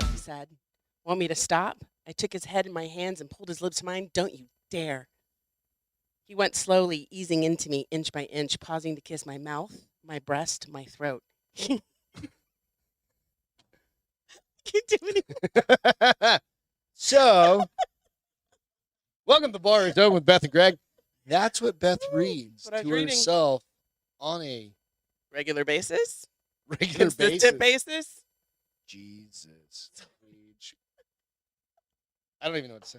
up, he said. Want me to stop? I took his head in my hands and pulled his lips to mine. Don't you dare. He went slowly, easing into me inch by inch, pausing to kiss my mouth, my breast, my throat. Can't do it. So, welcome to Bar is Open with Beth and Greg. That's what Beth reads what I was to reading. herself on a Regular basis? regular Consistent basis. basis? Jesus. I don't even know what to say.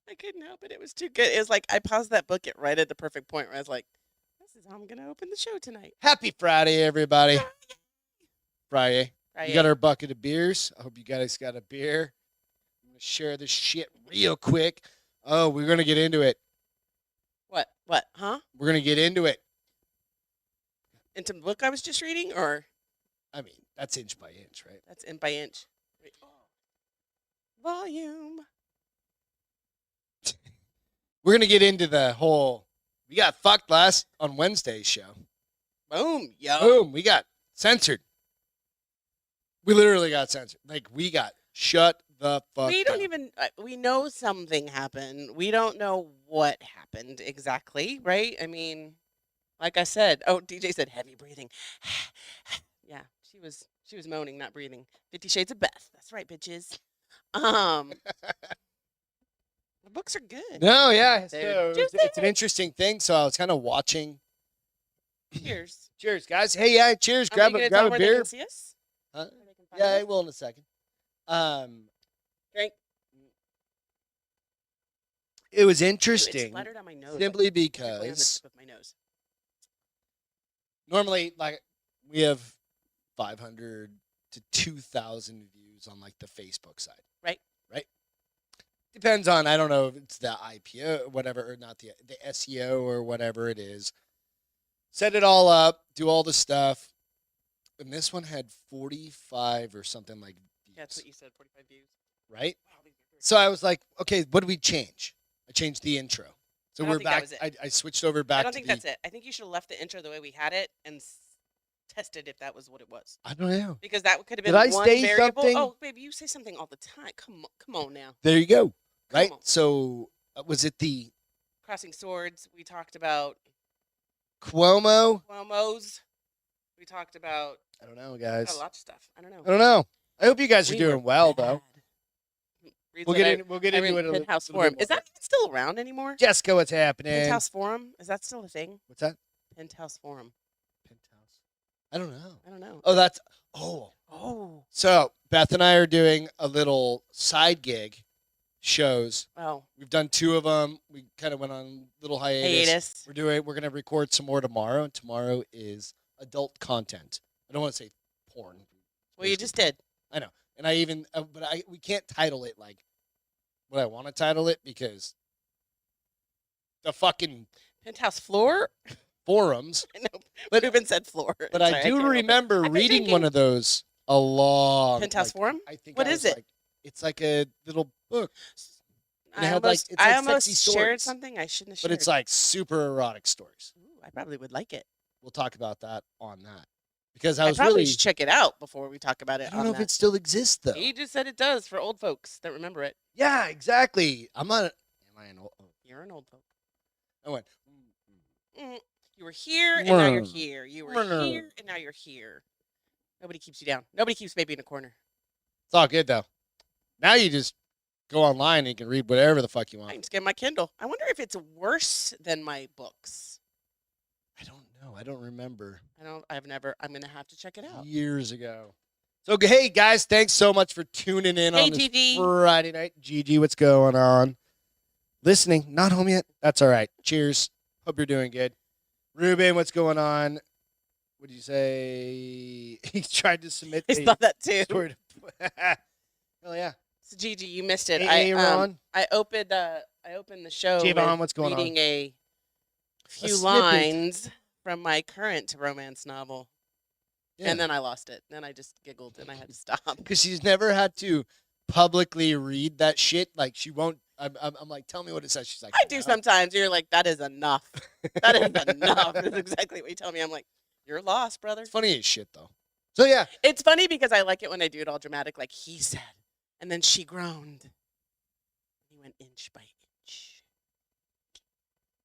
I couldn't help it. It was too good. It was like I paused that book right at the perfect point where I was like, this is how I'm going to open the show tonight. Happy Friday, everybody. Friday. We got our bucket of beers. I hope you guys got a beer. I'm going to share this shit real quick. Oh, we're going to get into it. What? Huh? We're going to get into it. Into the book I was just reading, or? I mean, that's inch by inch, right? That's inch by inch. Wait. Volume. We're going to get into the whole, we got fucked last on Wednesday's show. Boom, yo. Boom, we got censored. We literally got censored. Like, we got shut the fuck We don't down. even, we know something happened. We don't know what happened exactly, right? I mean, like I said, DJ said heavy breathing. Yeah, she was moaning, not breathing. 50 Shades of Beth. That's right, bitches. The books are good. No, yeah. They're So it's an interesting thing. So I was kind of watching. Cheers. Cheers, guys. Hey, yeah, cheers. Are we Grab gonna a tell where they beer. can see us? Huh? Where they can find Yeah, I us? will in a second. Drink. It was Ooh, it interesting splattered on my nose. simply Particularly on the because tip of my nose. normally, like, we have 500 to 2,000 views on, like, the Facebook side. Right. Depends on, I don't know if it's the IPO, whatever, or not the SEO or whatever it is. Set it all up, do all the stuff. And this one had 45 or something like views. Yeah, that's what you said, 45 views. Right? Wow, these are very So I was like, okay, what do we change? I changed the intro. So I don't we're think that back. was it. I switched over back I don't to think the, that's it. I think you should have left the intro the way we had it and tested if that was what it was. I don't know. Because that could have been Did I one say variable. something? Oh, baby, you say something all the time. Come on now. There you go. Come Right? on. So was it the Crossing swords. We talked about Cuomo? Cuomo's. We talked about I don't know, got guys. a lot of stuff. I don't know. I don't know. I hope you guys are We were doing well, though. bad. Read We'll what get we'll get I into read it a little, Penthouse little Forum. bit Is that even still around anymore? Jessica, what's happening? Penthouse Forum? Is that still a thing? What's that? Penthouse Forum. Penthouse. I don't know. I don't know. Oh, that's Oh. So Beth and I are doing a little side gig shows. Oh. We've done 2 of them. We kind of went on a little hiatus. Hiatus. We're gonna record some more tomorrow, and tomorrow is adult content. I don't want to say porn. Well, you just did. I know, and I even, we can't title it like what I want to title it because the fucking Penthouse Floor? forums. I know. But- Ruben said floor. But Sorry, I can't do help it. remember I've been reading drinking one of those a long. Penthouse like, Forum? I think. What I is was it? like, it's like a little book, And it I had, like, almost, it's I like almost sexy shared stories. something I shouldn't have but shared. it's like super erotic stories. Ooh, I probably would like it. We'll talk about that on that because I I was probably really. should check it out before we talk about it. I don't on know if that. it still exists though. He just said it does for old folks that remember it. Yeah, exactly. I'm not. Am I an old? You're an old folk. I went. You were here and now you're Brr. here. You were Brr. here and now you're here. Nobody keeps you down. Nobody keeps baby in a corner. It's all good though. Now you just go online and you can read whatever the fuck you I want. can just get my Kindle. I wonder if it's worse than my books. I don't know. I don't remember. I'm gonna have to check it out. Years ago. So hey guys, thanks so much for tuning in Hey, on this Gigi. Friday night. Gigi, what's going on? Listening, not home yet. That's all right. Cheers. Hope you're doing good. Ruben, what's going on? What did you say? He tried to submit I a saw that too. story. Hell yeah. So Gigi, you missed it. Hey, Ron. I opened the show Javon, with what's going on? reading a few snippet. lines from my current romance novel. Yeah. And then I lost it. Then I just giggled and I had to stop. Because she's never had to publicly read that shit. Like she won't. I'm like, tell me what it says. She's like, I do "No." sometimes. You're like, that is enough. That is enough. That's exactly what you tell me. I'm like, you're lost, brother. It's funny as shit though. So yeah, It's funny because I like it when I do it all dramatic, like he said. And then she groaned. He went inch by inch.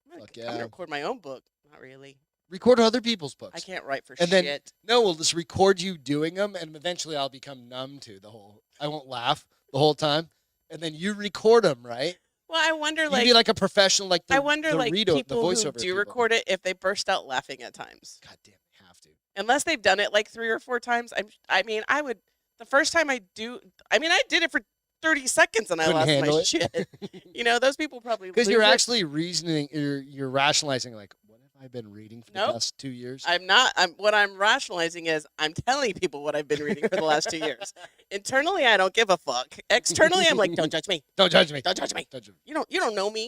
Fuck I'm gonna yeah. record my own book. Not really. Record other people's I books. can't write for And then shit. no, we'll just record you doing them, and eventually I'll become numb to the whole. I won't laugh the whole time, and then you record them, right? Well, I wonder, You like, be like a professional, like I wonder, the like, reader, the people who voiceover do people. record it if they burst out laughing at times. God damn, they have to. Unless they've done it like 3 or 4 times. I mean, I would. The first time I did it for 30 seconds and I Couldn't lost handle my it. shit. Those people probably Because lose you're it. actually reasoning, you're rationalizing, like, what have I been reading for the Nope. past 2 years? I'm not. What I'm rationalizing is I'm telling people what I've been reading for the last 2 years. Internally, I don't give a fuck. Externally, I'm like, don't judge me. Don't judge me. Don't judge me. Don't judge me. You don't know me.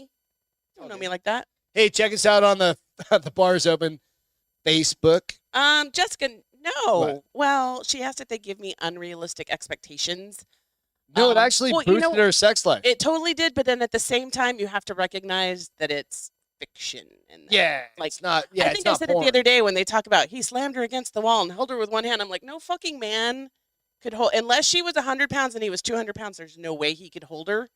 You don't know me like that. Hey, check us out on the the Bars Open Facebook. Jessica, no. What? Well, she asked if they give me unrealistic expectations. No, it actually well, boosted her sex life. It totally did, but then at the same time, you have to recognize that it's fiction. And Yeah, like, it's not. Yeah, I it's think I not said it porn. the other day when they talk about he slammed her against the wall and held her with one hand. I'm like, no fucking man could hold, unless she was 100 pounds and he was 200 pounds. There's no way he could hold her,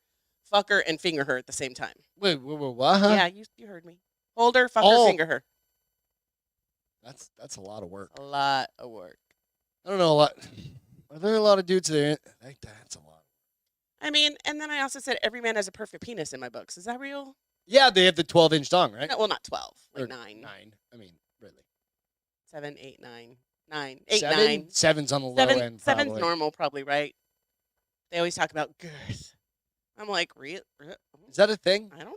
fuck her, and finger her at the same time. Wait, what? Huh? Yeah, you heard me. Hold her, fuck Oh. her, finger her. That's a lot of work. A lot of work. I don't know a lot. Are there a lot of dudes there? That's a lot. I mean, and then I also said every man has a perfect penis in my books. Is that real? Yeah, they have the 12-inch dong, right? No, well, not 12, like Or 9. 9. I mean, really. 7, 8, 9. 9. 8, 7? 9. 7's on the low 7, end, 7's probably. normal, probably, right? They always talk about girth. I'm like, real? Is that a thing? I don't know.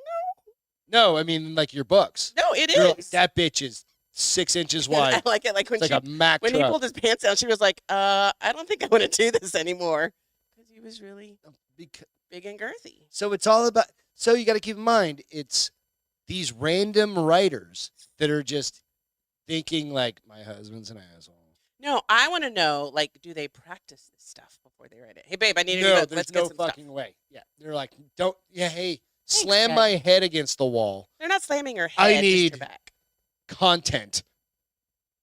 No, I mean, like your books. No, it You're like, is. that bitch is 6 inches And wide. I like it. Like when It's like a Mack when he truck. pulled his pants down, she was like, I don't think I want to do this anymore. Because he was really big and girthy. So it's all about. So you got to keep in mind, it's these random writers that are just thinking like, my husband's an asshole. No, I want to know, like, do they practice this stuff before they write it? Hey, babe, I need to No, do there's Let's no get some fucking stuff. way. Yeah, they're like, don't. Yeah, hey, slam Dad. my head against the wall. They're not slamming her head. I just need- her back. Content,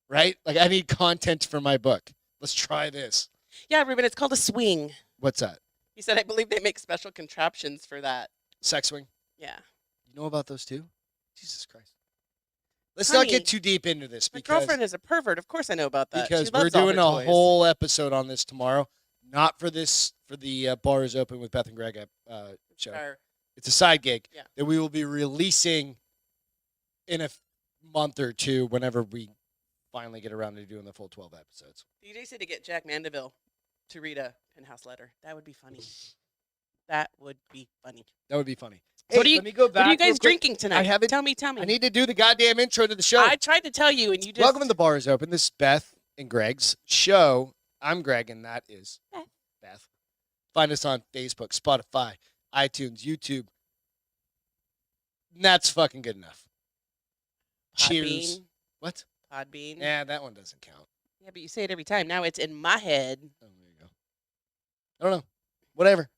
right? Like I need content for my book. Let's try this. Yeah, Ruben, it's called a swing. What's that? He said, I believe they make special contraptions for that. Sex swing. Yeah. You know about those too? Jesus Christ. Let's Honey, not get too deep into this My because girlfriend is a pervert. Of course I know about that. because She we're loves all doing her a toys. whole episode on this tomorrow. Not for this for the Bars Open with Beth and Greg show. Or- It's a side gig Yeah. that we will be releasing in a month or two whenever we finally get around to doing the full 12 episodes. DJ said to get Jack Mandeville to read a penthouse letter. That would be funny. That would be funny. That would be funny. What Hey, are let me go back. What are you real guys quick. drinking tonight? I haven't- Tell me. I need to do the goddamn intro to the show. I tried to tell you, and you just. Welcome to the Bars Open. This is Beth and Greg's show. I'm Greg, and that is Beth. Beth. Find us on Facebook, Spotify, iTunes, YouTube. And that's fucking good enough. Cheers. Podbean. What? Podbean. Nah, that one doesn't count. Yeah, but you say it every time. Now it's in my head. Oh, there you go. I don't know. Whatever.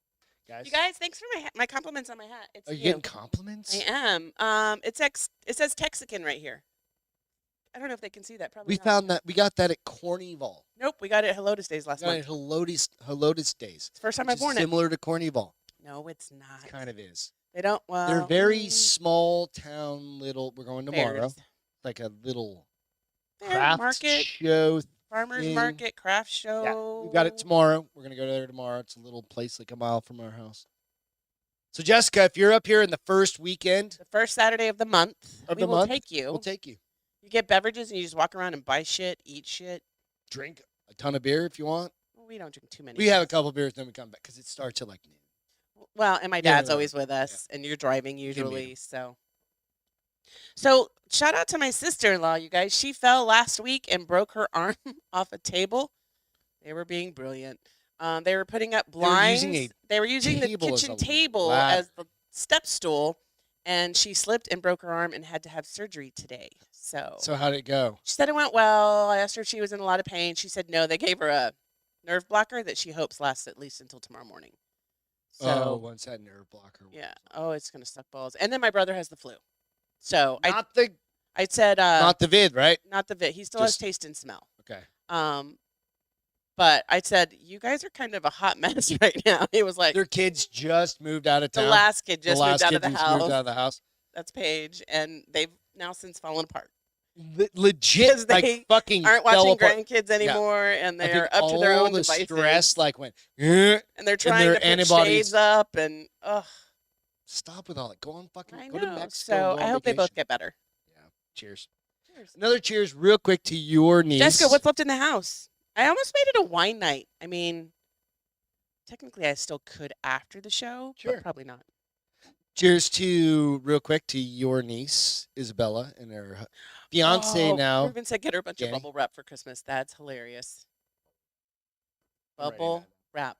Guys. You guys, thanks for my compliments on my hat. It's Are you new. getting compliments? I am. It says Texican right here. I don't know if they can see that. Probably We not. found that. We got that at Cornyval. Nope, we got it at Helotus Days We last got it month. at Helotus Days. It's the first time which I've is worn it. similar to Cornyval. No, it's not. It kind of is. They don't. Well, They're very small town little. We're going tomorrow. fairs. Like a little Fair, craft market, show. farmers thing. market, craft show. Yeah, we got it tomorrow. We're gonna go there tomorrow. It's a little place like a mile from our house. So Jessica, if you're up here in the first weekend, The first Saturday of the month. Of we the will month? take you. we'll take you. You get beverages and you just walk around and buy shit, eat shit. Drink a ton of beer if you want. Well, we don't drink too many. We have a beers. couple beers, then we come back because it starts at like noon. Well, and my Yeah, dad's no, always with us, and you're driving me usually, so. So shout out to my sister-in-law, you guys. She fell last week and broke her arm off a table. They were being brilliant. They were putting up were blinds. using a They were using the table as kitchen a table ladder. as the step stool, and she slipped and broke her arm and had to have surgery today. So So how'd it go? she said it went well. I asked her if she was in a lot of pain. She said no. They gave her a nerve blocker that she hopes lasts at least until tomorrow morning. So once that nerve blocker. yeah. Oh, it's gonna suck balls. And then my brother has the flu. So Not I said not the vid, right? not the vit. He still has just- taste and smell. Okay. But I said, "You guys are kind of a hot mess right now." He was like, Their kids just moved out of "The town. last kid The just moved last out kid of the just moved out house." of the house. That's Paige, and they've now since fallen apart Legit, because like they fucking aren't fell watching apart. grandkids anymore, and I think they're up to their all own the devices, stress like went, and and they're trying their to put antibodies. shades up, and ugh, Stop with all that. Go on fucking I go to know. Mexico and So go I on hope they both vacation. get better. Yeah. Cheers. Cheers, Another cheers, real quick, to your niece. Jessica. What's left in the house? I almost made it a wine night. I mean, technically, I still could after the show, Sure. but probably not. Cheers to real quick to your niece Isabella and her fiance now. Ruben said get her a bunch Danny. of bubble wrap for Christmas. That's hilarious. I'm writing Bubble that. wrap.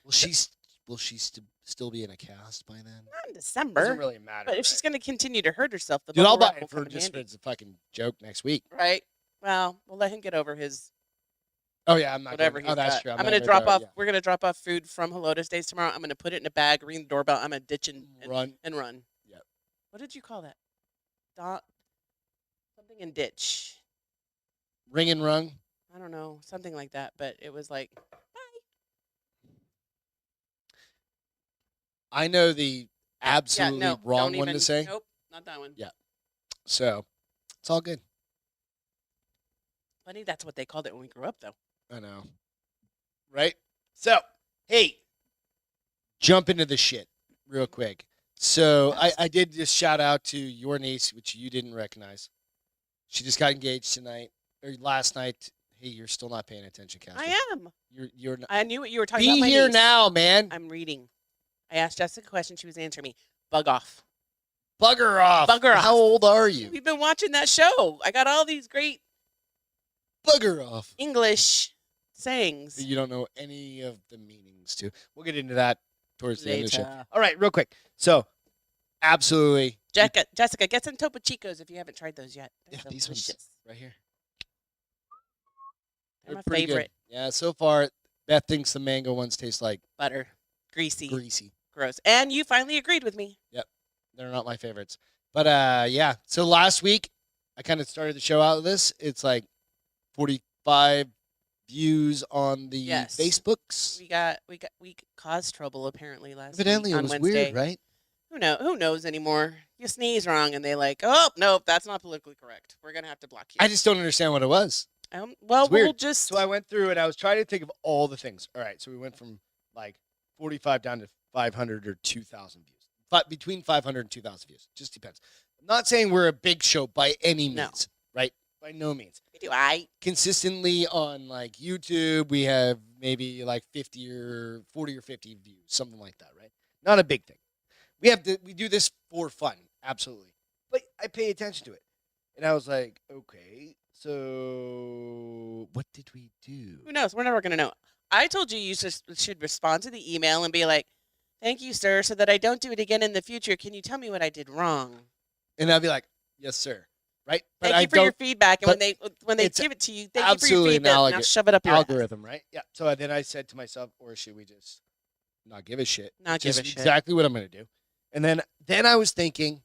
Will she still be in a cast by then? Not in December. Doesn't really matter. But if she's going to continue to hurt herself, the Dude, I'll bubble buy wrap will it for come in just handy. as a fucking joke next week. Right? Well, we'll let him get over his Oh yeah, I'm not. whatever Gonna, he's oh, that's got. true. I'm going to drop off. We're going to drop off food from Hello to Stays tomorrow. I'm going to put it in a bag, ring the doorbell. I'm going to ditch and Run. run. Yep. What did you call that? Something in ditch. Ring and rung. I don't know, something like that. But it was like, bye. I know the absolutely no, wrong don't one even, to say. Nope, not that one. Yeah. So it's all good. Funny, that's what they called it when we grew up, though. I know. Right? So, hey, jump into the shit real quick. So I did just shout out to your niece, which you didn't recognize. She just got engaged tonight or last night. Hey, you're still not paying attention, Cassie. I am. You're not. I knew what you were talking about. Be My here niece. now, man. I'm reading. I asked Jessica a question. She was answering me. Bug off. Bugger off. Bugger off. How old are you? We've been watching that show. I got all these great Bugger off. English sayings. That you don't know any of the meanings to. We'll get into that towards the end of the show. Later. All right, real quick. So, absolutely. Jessica, get some Topo Chicos if you haven't tried those yet. They're Yeah, these ones delicious. right here. They're my pretty good. favorite. Yeah, so far, Beth thinks the mango ones taste like Butter. Greasy. greasy. Gross. And you finally agreed with me. They're not my favorites. But yeah, so last week I kind of started the show out with this. It's like 45 views on the Yes. Facebooks. We caused trouble apparently last Evidently, week it on was Wednesday. weird, right? Who knows anymore? You sneeze wrong and they like, oh nope, that's not politically correct. We're gonna have to block you. I just don't understand what it was. Well, It's weird. we'll just So I went through and I was trying to think of all the things. All right, so we went from like 45 down to 500 or 2,000 views. But between 500 and 2,000 views. Just depends. I'm not saying we're a big show by any means, No. right? By no means. do I. Consistently on like YouTube, we have maybe like 50 or 40 or 50 views, something like that, right? Not a big thing. We do this for fun, absolutely. But I pay attention to it. And I was like, okay, so what did we do? Who knows? We're never gonna know. I told you should respond to the email and be like, "Thank you, sir, so that I don't do it again in the future. Can you tell me what I did wrong?" And I'd be like, yes, sir. Right? But Thank you for your feedback. And when they it's give it to you, thank you for your absolutely feedback. Now analogous. shove it up your ass. algorithm, right? Yeah. So then I said to myself, or should we just not give a shit? Not Which give is a shit. exactly what I'm going to do. And then I was thinking,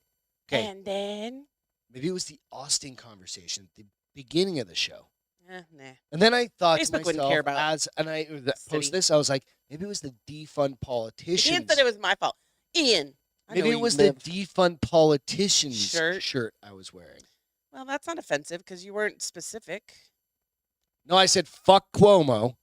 okay, And then, maybe it was the Austin conversation at the beginning of the show. nah. And then I thought Facebook to myself, wouldn't care about I city. post this, I was like, maybe it was the defund politicians. Ian said it was my fault. Ian. I know Maybe where it you was live. the defund politicians Shirt. shirt I was wearing. Well, that's not offensive because you weren't specific. No, I said fuck Cuomo.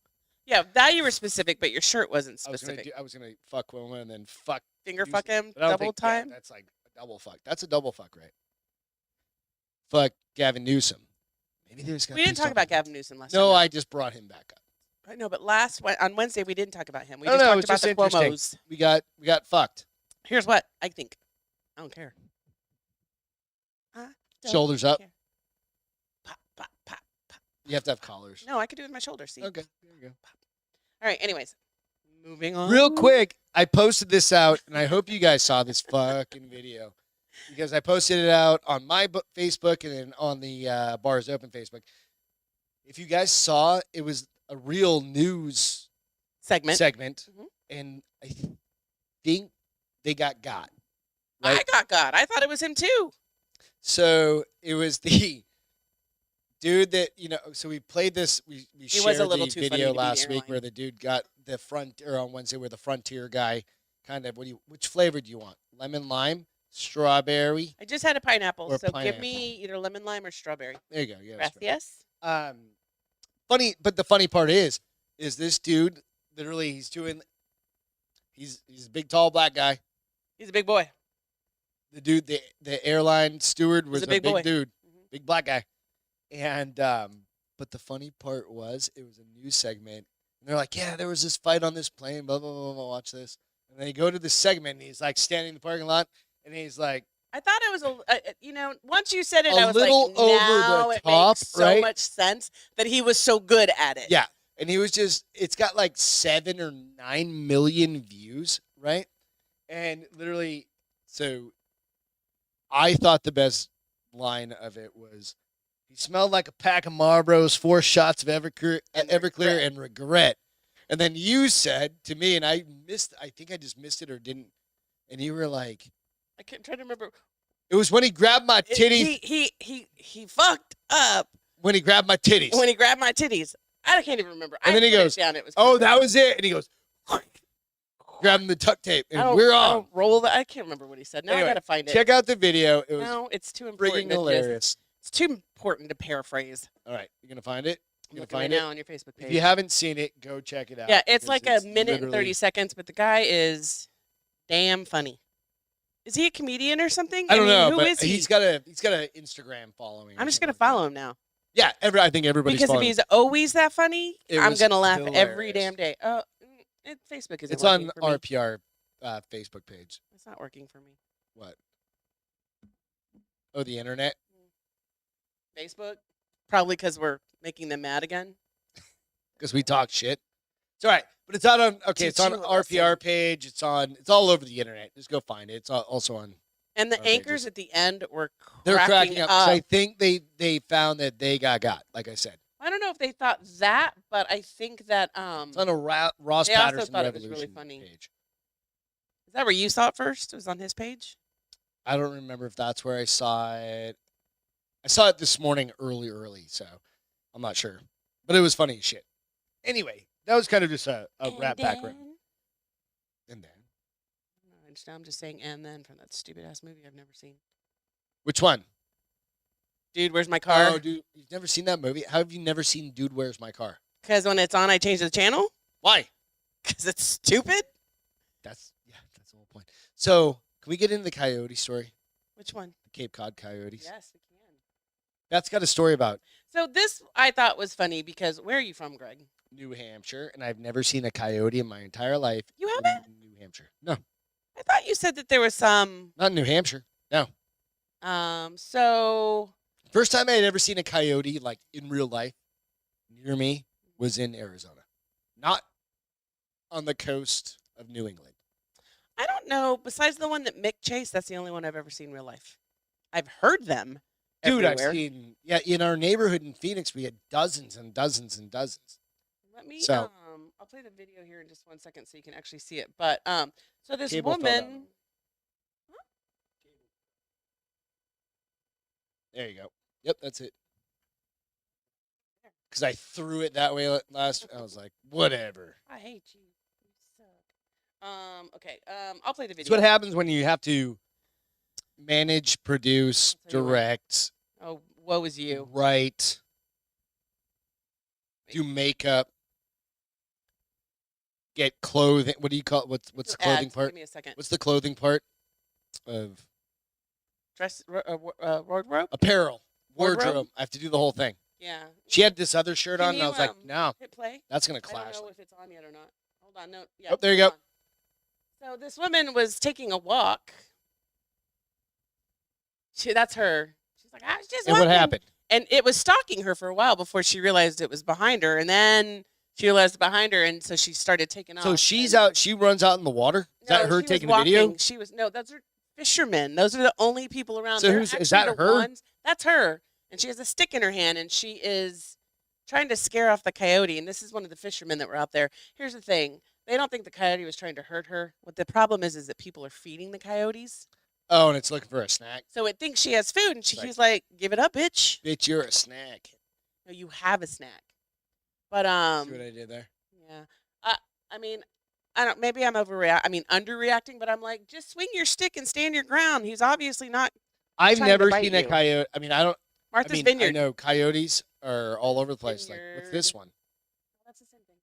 Yeah, that you were specific, but your shirt wasn't I was specific. gonna fuck Cuomo and then fuck. Finger you- fuck him but I don't double think- yeah, time. that's like a double fuck. That's a double fuck, right? Fuck Gavin Newsom. Maybe there's. We didn't talk about Gavin Newsom last No, time. I just brought him back up. I know, but on Wednesday we didn't talk about him. We I don't just know, talked it's about just the interesting. Cuomos. We got fucked. Here's what I think. I don't care. I don't Shoulders up. care. Pop, pop, pop, pop. You have to have collars. No, I could do it with my shoulders. See. Okay, there you go. All right. Anyways, moving on. Real quick, I posted this out, and I hope you guys saw this fucking video because I posted it out on my Facebook and then on the Bars Open Facebook. If you guys saw, it was a real news segment. segment, Mhm. and I think they got. I got God. I thought it was him too. So it was the dude that so we played this. We It was a shared little the too funny video to be the last week airline. where the dude got the front or on Wednesday where the Frontier guy kind of which flavor do you want? Lemon lime, strawberry, I just had a pineapple, or so give pineapple? me either lemon lime or strawberry. There you go. Yeah. Gracias. Funny, but the funny part is this dude literally he's a big tall black guy. He's a big boy. The dude, the airline steward was a big boy. dude, Mhm. big black guy. And but the funny part was it was a news segment, and they're like, yeah, there was this fight on this plane, blah blah blah blah. Watch this, and they go to the segment, and he's like standing in the parking lot, and he's like, I thought it was once you said it, A I was little like, over now the it top, makes so right? much sense that he was so good at it. yeah, and he was it's got like 7 or 9 million views, right? And literally, so I thought the best line of it was, he smelled like a pack of Marlboros, 4 shots of Everclear, and regret. And then you said to me, and I think I just missed it or didn't, and you were like, I can't try to remember. it was when he grabbed my titties. He fucked up When he grabbed my titties. when he grabbed my titties. I can't even remember. And then he put it goes, down. It was oh, that was it. And he goes, grabbing the tuck tape, and we're I on. don't roll that. I can't remember what he said. Now Anyway, I gotta find it. Check out the video. It was No, it's too friggin' important. to just- hilarious. It's too important to paraphrase. All right, you're gonna find it. I'm You're looking gonna right find it. now on your Facebook page. If you haven't seen it, go check it out. Yeah, it's because like a minute and literally- 30 seconds, but the guy is damn funny. Is he a comedian or something? I don't know, who but is he? he's got an Instagram following. I'm or just gonna something like follow that. him now Yeah, I think everybody's because if following. he's always that funny, It I'm was gonna laugh every hilarious. damn day. Oh, Facebook isn't It's on working for me. RPR Facebook page. It's not working for me. What? Oh, the internet. Facebook, probably because we're making them mad again. Because we talk shit. It's all right, but it's out on. Okay, it's on Did you RPR listen? page. It's all over the internet. Just go find it. It's also on. And the Our pages. anchors at the end were They're cracking up. 'Cause up. I think they found that they got. Like I said, I don't know if they thought that, but I think that it's on a Ross They also Patterson thought it was Revolution really funny. page. is that where you saw it first? It was on his page. I don't remember if that's where I saw it. I saw it this morning early, so I'm not sure. But it was funny as shit. Anyway, that was kind of just a rap background. And then, I'm just saying, and then from that stupid ass movie I've never seen. which one? Dude, where's my car? Oh, dude, you've never seen that movie? How have you never seen Dude, Where's My Car? Because when it's on, I change the channel. Why? Because it's stupid. That's the whole point. So, can we get into the coyote story? Which one? The Cape Cod Coyotes. Yes, we can. That's got a story about So this I thought was funny because where are you from, Greg? New Hampshire, and I've never seen a coyote in my entire life. You haven't? In New Hampshire. No, I thought you said that there was some. not in New Hampshire. No. So First time I had ever seen a coyote, like in real life, near me, was in Arizona. Not on the coast of New England. I don't know. Besides the one that Mick chased, that's the only one I've ever seen in real life. I've heard them. Dude, everywhere. I've seen, in our neighborhood in Phoenix, we had dozens and dozens and dozens. Let me. So- I'll play the video here in just 1 second so you can actually see it. But so this Cable fell down. woman. There you go. Yep, that's it. Because I threw it that way last. I was like, whatever. I hate you. You suck. Okay. I'll play the video. It's what happens when you have to manage, produce, I'll tell you what. direct, Oh, woe is you. write, do makeup, get clothing. What do you call it? What's the clothing Ads. part? Give me a second. What's the clothing part of Dress wardrobe. apparel? Wardrobe? Wardrobe. I have to do the whole thing. Yeah. She had this other shirt Can on, and I you, was like, no, Hit play. that's gonna I clash. don't know if it's on yet or not. Hold on. No. Yeah. Oh, there you it's go. on. So this woman was taking a walk. That's her. She's like, I was just And what walking." happened? And it was stalking her for a while before she realized it was behind her. And then she realized it behind her, and so she started taking off. So she's and- out. She runs out in the water. Is No, that her she was taking a video? walking. She was no. Those are fishermen. Those are the only people around. So They're is actually that the her? ones- That's her, and she has a stick in her hand, and she is trying to scare off the coyote. And this is one of the fishermen that were out there. Here's the thing: they don't think the coyote was trying to hurt her. What the problem is that people are feeding the coyotes, Oh, and it's looking for a snack. so it thinks she has food, and Like- he's like, "Give it up, bitch." Bitch, you're a snack. No, you have a snack. But See what I did there? yeah. I mean, I don't. Maybe I'm underreacting. But I'm like, just swing your stick and stand your ground. He's obviously not I've trying to never bite seen a you. coyote. I mean, I don't. I Martha's mean, I Vineyard. know coyotes are all over the place. Like, what's Vineyard. this one? That's the same thing.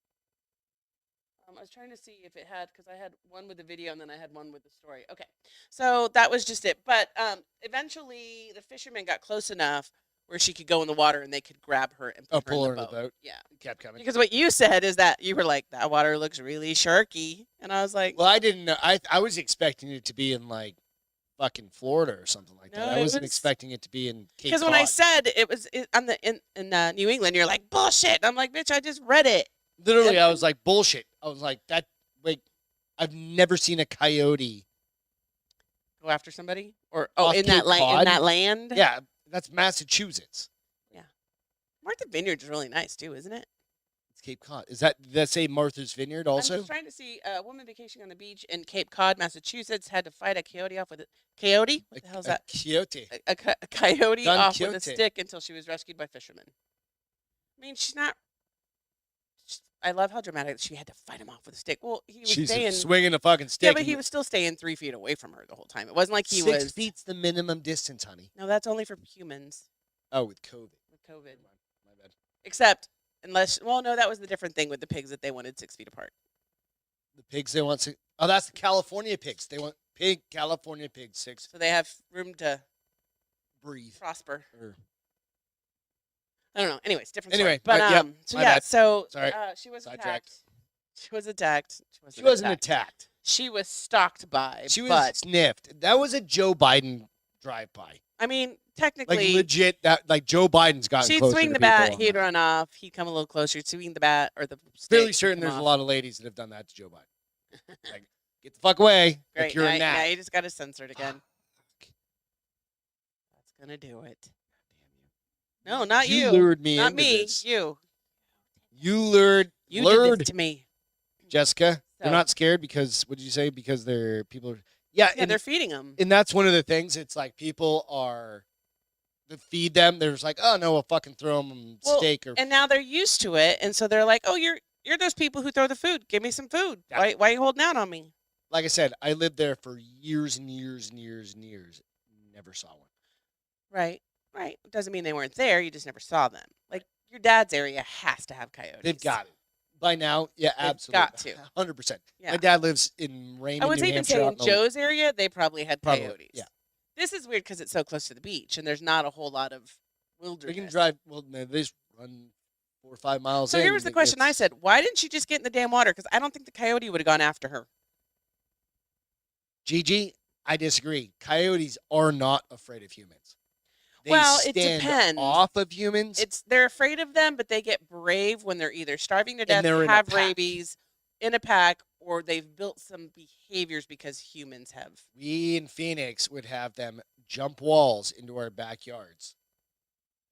I was trying to see if it had because I had one with the video and then I had one with the story. Okay, so that was just it. But eventually, the fisherman got close enough where she could go in the water and they could grab her and Oh, put her in pull the her in the boat. boat. Yeah, It kept coming. because what you said is that you were like, that water looks really sharky, and I was like, Well, I didn't know. I was expecting it to be in like fucking Florida or something like that. no, I it wasn't was expecting it to be in Cape because when I Cod. said it was on the in New England, you're like bullshit. And I'm like, bitch, I just read it. Literally, And I was like bullshit. I was like that. Like, I've never seen a coyote. go after somebody or Off in Cape that in Cod? that land. Yeah, that's Massachusetts. Yeah. Martha Vineyard's really nice too, isn't it? It's Cape Cod. Is that did that say Martha's Vineyard I'm also? just trying to see a woman vacationing on the beach in Cape Cod, Massachusetts, had to fight a coyote off with a coyote. What the hell's A that? coyote. A coyote Don off with a Quixote. stick until she was rescued by fishermen. I mean, she's not. I love how dramatic she had to fight him off with a stick. Well, he was She's staying. swinging a fucking stick. Yeah, but and he was still staying 3 feet away from her the whole time. It wasn't like he 6 was. feet's the minimum distance, honey. No, that's only for humans Oh, with COVID. with COVID. My bad. Except unless, well, no, that was the different thing with the pigs that they wanted 6 feet apart. The pigs they want. Oh, that's the California pigs. They want California pigs 6 So they have room to breathe. prosper. Or, I don't know. Anyways, different Anyway, story. But yep, so my yeah, bad. so Sorry. she was Sidetracked. attacked. She was attacked. she wasn't attacked. She was stalked by. She was but sniffed. That was a Joe Biden drive-by. I mean, Like technically, legit. That like Joe Biden's gotten she'd closer swing to the people bat. on He'd that. run off. He'd come a little closer. Swing the bat or the stick. Fairly he'd certain come there's a off. lot of ladies that have done that to Joe Biden. Like, get the fuck away. Great. Like you're a gnat. Yeah, you just got to censor it again. That's gonna do it. No, not you. lured me Not into me. this. You. You lured You did lured this to me. Jessica. They're So- not scared because what did you say? Because they're people are yeah, Yeah, they're feeding them. and that's one of the things. It's like people are to feed them. They're just like, oh no, we'll fucking throw them Well, steak or And now they're used to it, and so they're like, "Oh, you're those people who throw the food. Give me some food. Yeah. Why are you holding out on me?" like I said, I lived there for years and years and years and years. Never saw one. Right. Right. Doesn't mean they weren't there. You just never saw them. Like your dad's area has to have coyotes. They've got it by now. Yeah, They've absolutely, got to. 100%. Yeah. My dad lives in Raymond, I would New even Hampshire. say out in in the- Joe's area, they probably had Probably, coyotes. yeah. This is weird because it's so close to the beach, and there's not a whole lot of They wilderness. can drive. Well, no, they just run 4 or 5 miles. So in, here was the and question I it's- said: why didn't she just get in the damn water? Because I don't think the coyote would have gone after her. Gigi, I disagree. Coyotes are not afraid of humans. They Well, it stand depends. off of humans. They're afraid of them, but they get brave when they're either starving to death, they're in a have pack. rabies, in a pack, or they've built some behaviors because humans have. We in Phoenix would have them jump walls into our backyards.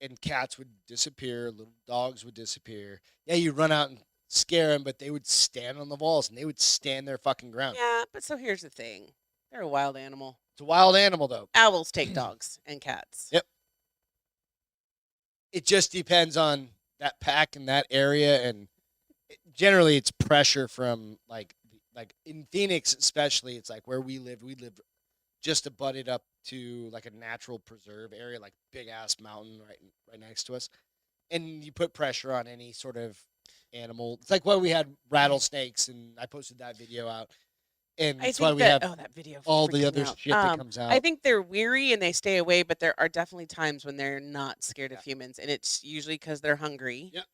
And cats would disappear, little dogs would disappear. Yeah, you run out and scare them, but they would stand on the walls and they would stand their fucking ground. Yeah, but so here's the thing: they're a wild animal. It's a wild animal, though. Owls take dogs and cats. Yep. It just depends on that pack and that area, and generally it's pressure from like in Phoenix especially. It's like where we live just abutted up to like a natural preserve area, like big ass mountain right next to us, and you put pressure on any sort of animal. It's like why we had rattlesnakes, and I posted that video out, and I that's think why we have that video all the freaked other me out. shit that comes out. I think they're weary and they stay away, but there are definitely times when they're not scared of Yeah. humans, and it's usually because they're hungry. Yep.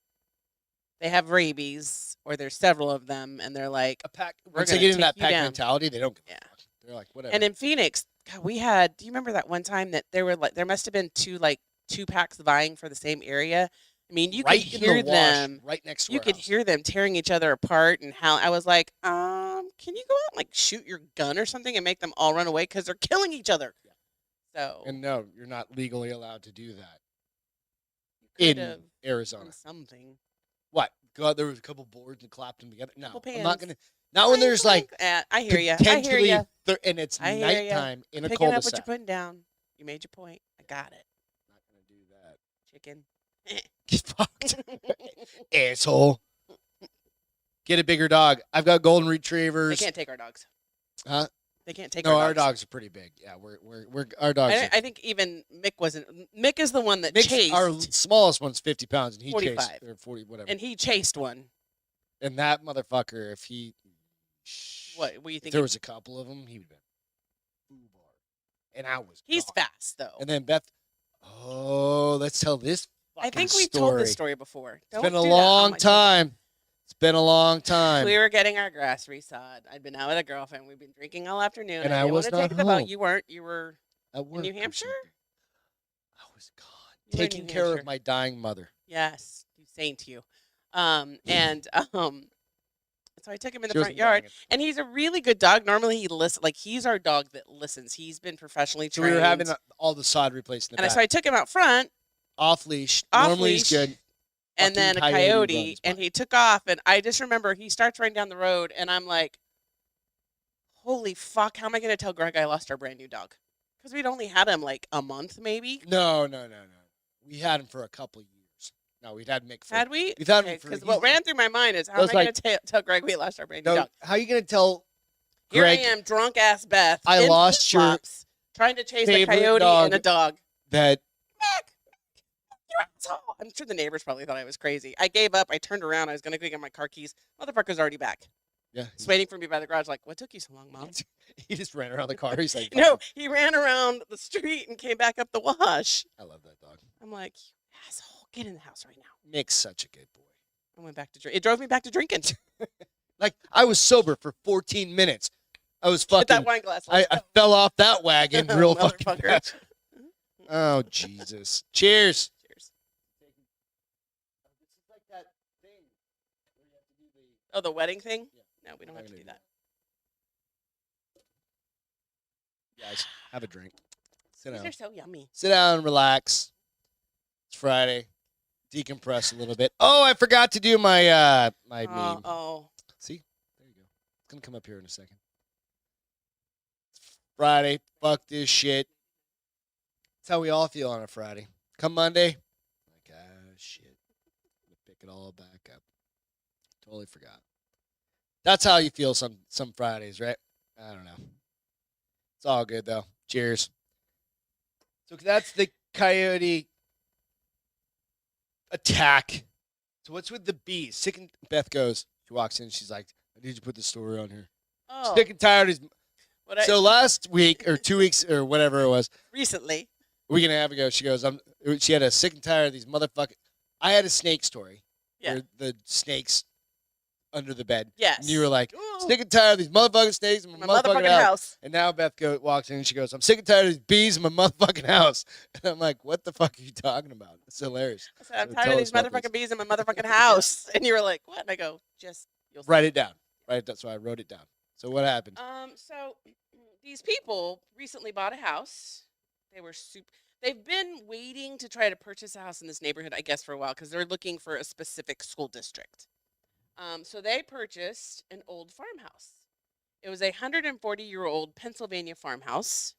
They have rabies, or there's several of them, and they're like, a pack. we're Once they gonna get into take that you pack down. mentality, they don't give Yeah. a fuck. They're like whatever. And in Phoenix, God, we had. Do you remember that one time that there must have been two packs vying for the same area? I mean, you right could in hear the wash, them. right next to You our could house. hear them tearing each other apart, and how I was like, can you go out and like shoot your gun or something and make them all run away because they're killing each other? Yeah. So And no, you're not legally allowed to do that you in could have Arizona. done something. What? God, there was a couple boards and clapped them together. No, Couple I'm not pans. gonna. Not when there's like I hear you. I hear potentially you. and it's I hear ya. nighttime in a Picking up what cul-de-sac. you're putting down. You made your point. I got it. Not gonna do that. Chicken. Get fucked. Asshole. Get a bigger dog. I've got golden They retrievers. can't take our dogs. Huh? They can't take No, our our dogs. dogs are pretty big. Yeah, we're our dogs are. I think even Mick wasn't. Mick is the one that Nick's, chased our smallest one's 50 pounds, and he chased 45. or 40, whatever. and he chased one. And that motherfucker, if he, What do you if think? there was a couple of them, he would have been foobar. And I was. He's gone. fast though. And then Beth. Oh, let's tell this. I think we've story. told this story before. It's been a long time. It's been a long time. We were getting our grass resawed. I'd been out with a girlfriend. We'd been drinking all afternoon. And I didn't was want to not take the boat. home. You weren't. You were At work New or Hampshire? something. I was gone. You were in Taking New care Hampshire. of my dying mother. Yes, you saint you. So I took him in the She front wasn't yard, dying. and he's a really good dog. Normally he listens. Like he's our dog that listens. He's been professionally So trained. we were having all the sod replaced in the and back. so I took him out front, Off leash. Off Normally he's leash. good. and then a Fucking coyote, runs and by. he took off. And I just remember he starts running down the road, and I'm like, "Holy fuck! How am I going to tell Greg I lost our brand new dog?" Because we'd only had him like a month, maybe. No. We had him for a couple years. No, we'd had Mick for. Had we? We've had him for. Because what ran through my mind is, how That am was I going to tell Greg we lost our brand new No, dog? how are you gonna tell Here Greg I am, drunk ass Beth. I in lost your flip-flops, trying to chase a favorite coyote dog. and a dog. that? Mac, you asshole. I'm sure the neighbors probably thought I was crazy. I gave up. I turned around. I was going to go get my car keys. Motherfucker's already back. Yeah, Just waiting for me by the garage. Like, what took you so long, Mom? he just ran around the car. He's like, No, he ran around the street and came back up the wash. I love that dog. I'm like, you asshole, get in the house right now. Mick's such a good boy. I went back to drink. It drove me back to drinking. Like I was sober for 14 minutes. I was Get that fucking. wine glass. I fell off that wagon real fucking Motherfucker. fast. Oh Jesus! Cheers. Cheers. Oh, the wedding thing? No, we don't have to do that. Guys, have a drink. Sit These down. are so yummy. Sit down, relax. It's Friday. Decompress a little bit. Oh, I forgot to do my my meme. Oh. See? There you go. It's gonna come up here in a second. It's Friday. Fuck this shit. That's how we all feel on a Friday. Come Monday, like shit. Pick it all back up. Totally forgot. That's how you feel some Fridays, right? I don't know. It's all good though. Cheers. So that's the coyote attack. So what's with the bees? Sick and Beth goes. She walks in. She's like, "I need to put the story on here." Oh. Sick and tired of these. What I, So last week or 2 weeks or whatever it was, recently. a week and a half ago, she goes, she had a sick and tired of these motherfucking. I had a snake story. Yeah. Where the snakes under the bed. Yes. And you were like, Ooh, sick and tired of these motherfucking snakes in my, my motherfucking, house. And now Beth walks in and she goes, I'm sick and tired of these bees in my motherfucking house. And I'm like, what the fuck are you talking about? It's hilarious. I said, I'm So tired tell of us these about motherfucking this. bees in my motherfucking house. And you were like, what? And I go, just, you'll see. Write it down. So I wrote it down. So what happened? So these people recently bought a house. They were They've been waiting to try to purchase a house in this neighborhood, I guess, for a while because they're looking for a specific school district. So they purchased an old farmhouse. It was a 140-year-old Pennsylvania farmhouse.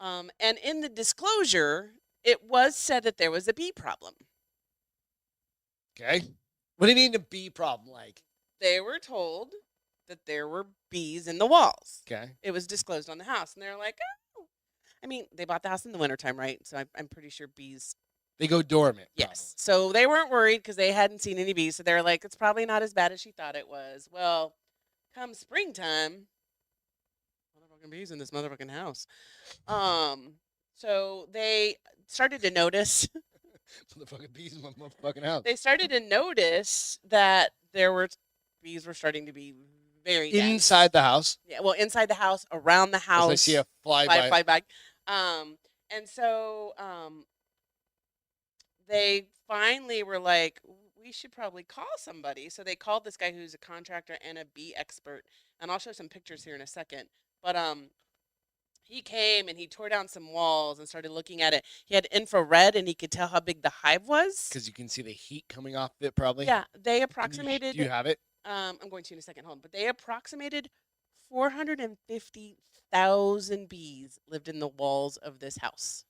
And in the disclosure, it was said that there was a bee problem. Okay. What do you mean a bee problem? Like, They were told that there were bees in the walls. okay. It was disclosed on the house. And they're like, oh. I mean, they bought the house in the wintertime, right? So I'm pretty sure bees. They go dormant. Yes. So they weren't worried because they hadn't seen any bees. So they're like, it's probably not as bad as she thought it was. Well, come springtime, motherfucking bees in this motherfucking house. So they started to notice. Motherfucking bees in my motherfucking house. They started to notice that bees were starting to be very dense. Inside the house. Yeah, well, inside the house, around the house. As I see a fly by. And so they finally were like, we should probably call somebody. So they called this guy who's a contractor and a bee expert, and I'll show some pictures here in a second. But he came and he tore down some walls and started looking at it. He had infrared and he could tell how big the hive was. Because you can see the heat coming off it, probably. Yeah, they approximated. Do you have it? I'm going to in a second. Hold on. But they approximated 450,000 bees lived in the walls of this house.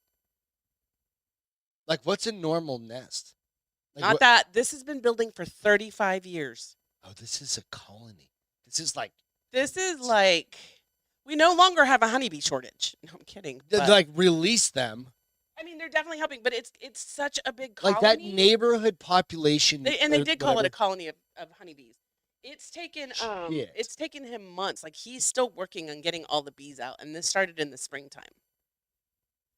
Like, what's a normal nest? Like Not what? that. This has been building for 35 years. Oh, this is a colony. This is like This is like we no longer have a honeybee shortage. No, I'm kidding. But like release them. I mean, they're definitely helping, but it's such a big Like that colony. neighborhood population, They did call it a whatever. colony of honeybees. Shit. It's taken him months. Like he's still working on getting all the bees out, and this started in the springtime.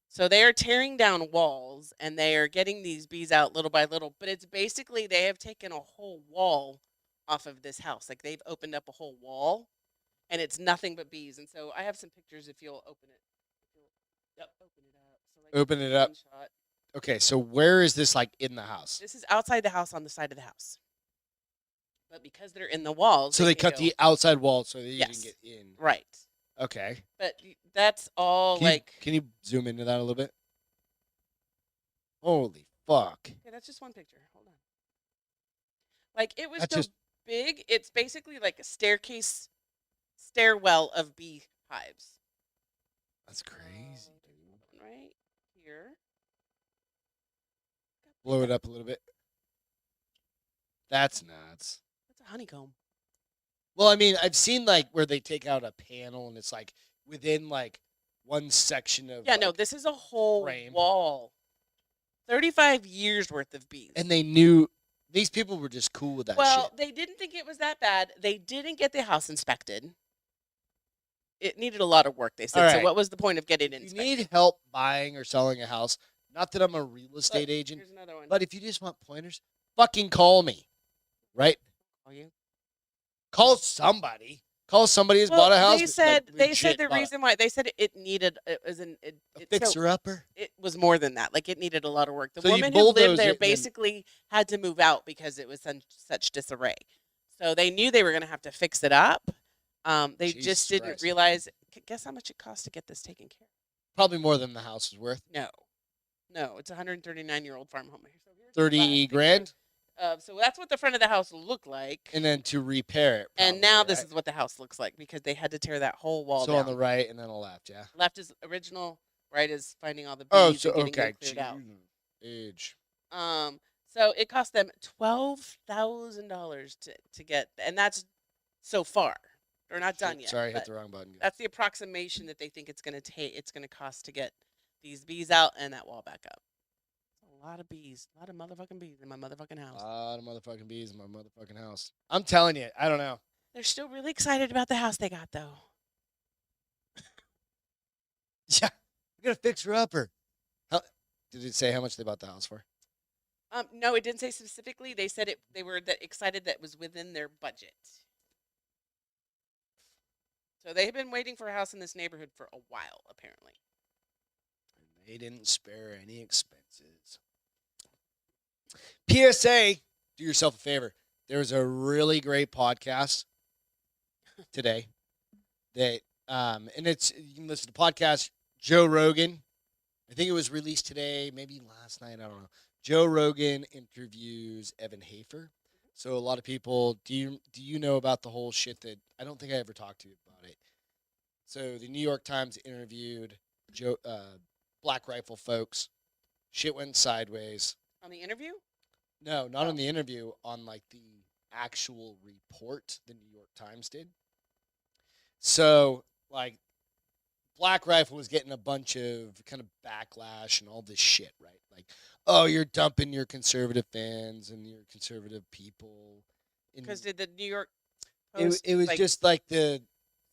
So they are tearing down walls and they are getting these bees out little by little. But it's basically they have taken a whole wall off of this house. Like they've opened up a whole wall and it's nothing but bees. And so I have some pictures if you'll open it. Yep, open it up. So like Open it up. screenshot. Okay, so where is this like in the house? This is outside the house on the side of the house. But because they're in the walls, So they can cut go- the outside wall so that you Yes. can get in. right. Okay. But that's all Can you, like can you zoom into that a little bit? Holy fuck. okay, that's just one picture. Hold on. Like it was That's so just big, it's basically like a stairwell of bee hives. that's crazy, dude. Right here. Blow it up a little bit. That's nuts. That's a honeycomb. Well, I mean, I've seen like where they take out a panel and it's like within like one section of Yeah, no, like, this is a whole frame. wall. 35 years worth of bees. and they knew these people were just cool with that well, shit. they didn't think it was that bad. They didn't get the house inspected. It needed a lot of work, they said. All So right. what was the point of getting it If you inspected? need help buying or selling a house, not that I'm a real Look, estate agent, Here's another one. but if you just want pointers, fucking call me. Right? Call you. Call somebody. Call somebody who's Well, bought a house. they said legit the bought reason why they said it needed it was an it, a it, so fixer upper. it was more than that. Like it needed a lot of work. The So you woman who bulldoze lived there it and then- basically had to move out because it was such disarray. So they knew they were going to have to fix it up. They Jesus just didn't Christ. realize. Guess how much it costs to get this taken care of? Probably more than the house is worth. No, it's a 139-year-old farm home. So here's the 30 last picture. grand? So that's what the front of the house looked like. And then to repair it. And probably, now this right? is what the house looks like because they had to tear that whole wall So down. on the right and then on the left, yeah. Left is original, right is finding all the bees Oh, so and getting okay. it cleared out. Age. So it cost them $12,000 to get, and that's so far. They're not done yet. Sorry, I hit but the wrong button. That's the approximation that they think it's going to take. It's going to cost to get these bees out and that wall back up. A lot of bees, a lot of motherfucking bees in my motherfucking house. A lot of motherfucking bees in my motherfucking house. I'm telling you, I don't know. They're still really excited about the house they got though. Yeah, we gotta fix her upper. Did it say how much they bought the house for? No, it didn't say specifically. They said it. They were excited that it was within their budget. So they have been waiting for a house in this neighborhood for a while, apparently. And they didn't spare any expenses. PSA, do yourself a favor. There was a really great podcast today that and it's you can listen to podcast Joe Rogan. I think it was released today, maybe last night, I don't know. Joe Rogan interviews Evan Hafer. So a lot of people, do you know about the whole shit that I don't think I ever talked to you about it. So the New York Times interviewed Joe Black Rifle folks. Shit went sideways. On the interview? No, not on the interview, on like the actual report the New York Times did. So, like, Black Rifle was getting a bunch of kind of backlash and all this shit, right? Like, oh, you're dumping your conservative fans and your conservative people. Because did the New York Post? It was like, just like the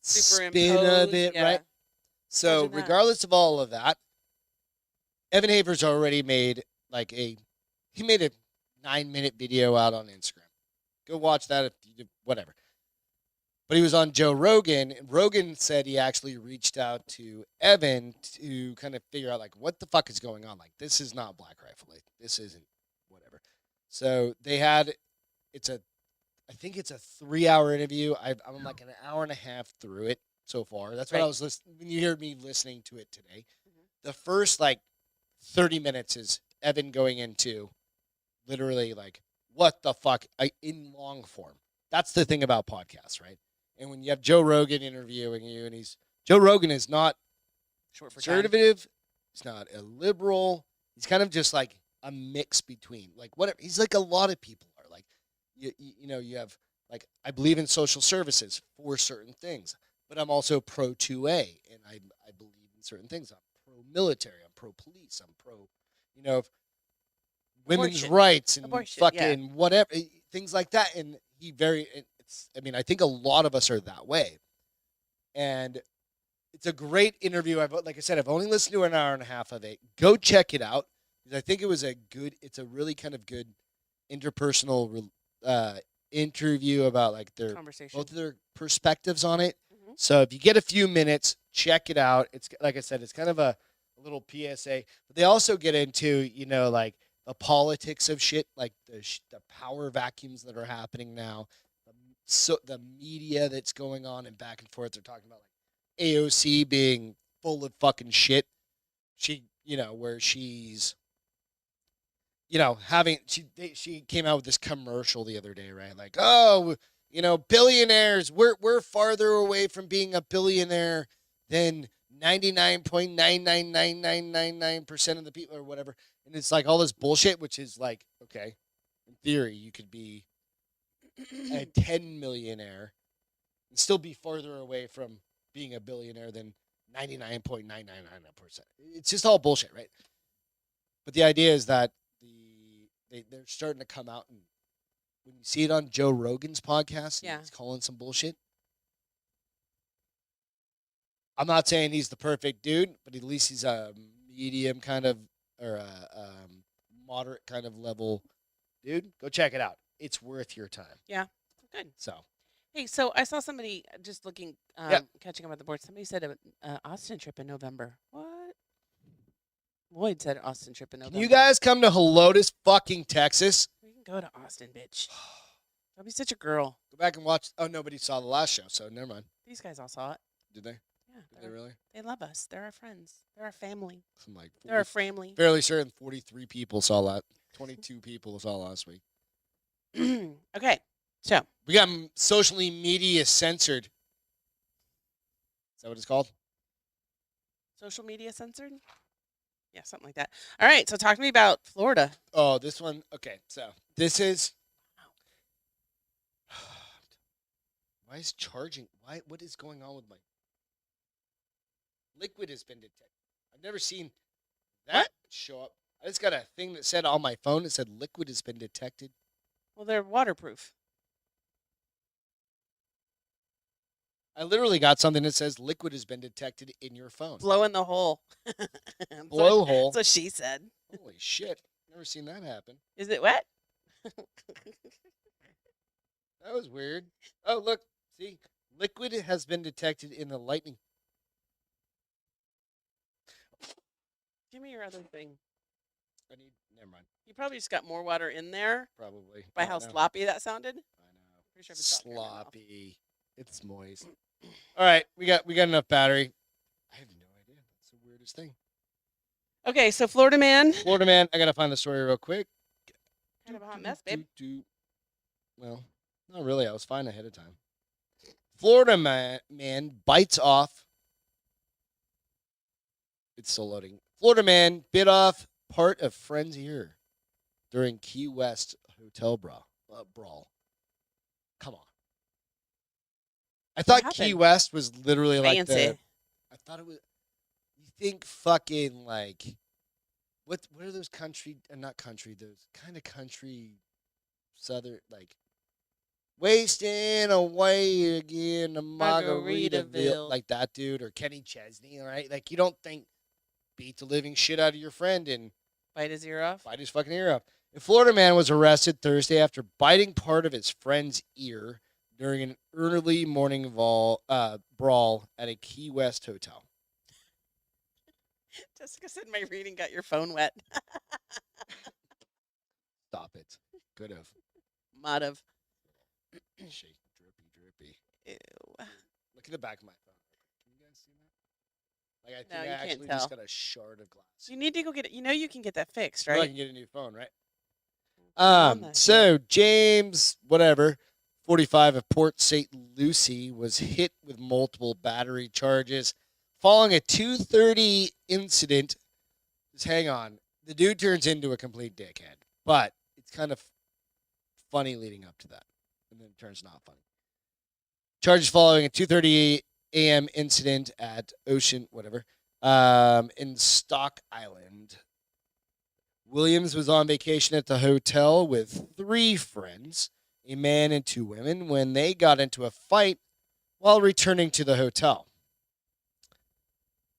spin of superimpose, it, yeah. right? So, Imagine that. regardless of all of that, Evan Haver's already made like he made a 9-minute video out on Instagram. Go watch that if you whatever. But he was on Joe Rogan, and Rogan said he actually reached out to Evan to kind of figure out like what the fuck is going on. Like this is not Black Rifle. Like, this isn't whatever. So they had I think it's a 3-hour interview. I'm like an hour and a half through it so far. That's what I Right. was listening. When you hear me listening to it today, Mhm. the first like 30 minutes is Evan going into literally like what the fuck in long form. That's the thing about podcasts, right? And when you have Joe Rogan interviewing you, and Joe Rogan is not short for time. conservative, he's not a liberal. He's kind of just like a mix between like whatever. He's like a lot of people are like, you have like I believe in social services for certain things, but I'm also pro 2A, and I believe in certain things. I'm pro military. I'm pro police. I'm pro, you know, women's Abortion. rights and Abortion, yeah. fucking whatever things like that. And it's. I mean, I think a lot of us are that way, and it's a great interview. Like I said, I've only listened to an hour and a half of it. Go check it out because I think it was a good. It's a really kind of good interpersonal uh, interview about like their Conversation. both of their perspectives on it. Mhm. So if you get a few minutes, check it out. It's like I said, it's kind of a little PSA. But they also get into like the politics of shit, like the power vacuums that are happening now. So the media that's going on and back and forth. They're talking about like AOC being full of fucking shit. Where she's having she came out with this commercial the other day, right? Like, oh, billionaires, we're farther away from being a billionaire than 99.99999% of the people or whatever. And it's like all this bullshit, which is like, okay, in theory, you could be a 10 millionaire and still be farther away from being a billionaire than 99.999%. It's just all bullshit, right? But the idea is that they're starting to come out, and when you see it on Joe Rogan's podcast, Yeah. he's calling some bullshit. I'm not saying he's the perfect dude, but at least he's a medium kind of or a moderate kind of level dude. Go check it out. It's worth your time. Yeah. Good. So Hey, so I saw somebody just looking, Yeah. catching up at the board. Somebody said a Austin trip in November. What? Lloyd said Austin trip in can November. you guys come to Helotes, fucking Texas? We can go to Austin, bitch. Don't be such a girl. Go back and watch. Oh, nobody saw the last show, so never mind. These guys all saw it. Did they? Yeah. Did they really? They love us. They're our friends. They're our family. I'm like They're our family. fairly certain 43 people saw that. 22 people saw last week. Okay. So We got socially media censored. Is that what it's called? social media censored? Yeah, something like that. All right. So talk to me about Florida. Oh, this one. Okay, so this is. Why is charging? Why? What is going on with my liquid has been detected? I've never seen that show up. I just got a thing that said on my phone. It said liquid has been detected. Well, they're waterproof. I literally got something that says liquid has been detected in your phone. Blow in the hole. Blowhole. That's what she said. Holy shit! Never seen that happen. Is it wet? That was weird. Oh, look. See? Liquid has been detected in the lightning. Give me your other thing. Never mind. You probably just got more water in there Probably. by I how know. sloppy that sounded. I know. Pretty sure if it's out there in my mouth. Sloppy. It's moist. All right, we got enough battery. I have no idea. That's the weirdest thing. Okay, so Florida man. Florida man, I gotta find the story real quick. Kind of a hot mess, babe. Well, not really. I was fine ahead of time. Florida man bites off. It's still loading. Florida man bit off part of friend's ear during Key West hotel brawl. Come on. I thought Key happened? West was literally like Fancy. I thought it was. You think fucking like, what are those country? Not country. Those kind of country, southern like, wasting away again to Margaritaville, Margaritaville. like that dude or Kenny Chesney, right? Like you don't think beat the living shit out of your friend and Bite his ear off. bite his fucking ear off. A Florida man was arrested Thursday after biting part of his friend's ear during an early morning brawl at a Key West hotel. Jessica said my reading got your phone wet. Stop it. Could have. Might have. Shake, drippy. Ew. Look at the back of my phone. Can you guys see that? Like I think No, I you can't actually tell. just got a shard of glass. You need to go get it. You know you can get that fixed, Well, I right? can get a new phone, right? On that So James, whatever, 45 of Port St. Lucie was hit with multiple battery charges following a 2:30 incident. Just hang on. the dude turns into a complete dickhead, but it's kind of funny leading up to that, and then it turns not funny. Charges following a 2:30 a.m. incident at Ocean, whatever, in Stock Island. Williams was on vacation at the hotel with 3 friends, a man and 2 women, when they got into a fight while returning to the hotel.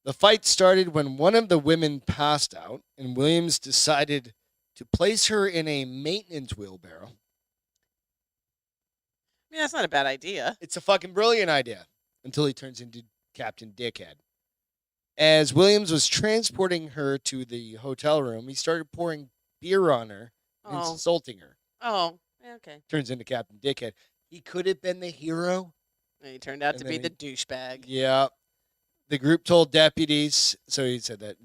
The fight started when one of the women passed out, and Williams decided to place her in a maintenance wheelbarrow. I mean, that's not a bad idea. It's a fucking brilliant idea until he turns into Captain Dickhead. As Williams was transporting her to the hotel room, he started pouring beer on her and Oh. insulting her. Oh, yeah, okay. Turns into Captain Dickhead. He could have been the hero. And he turned out And to then be the douchebag. Yeah. The group told deputies, so he said that.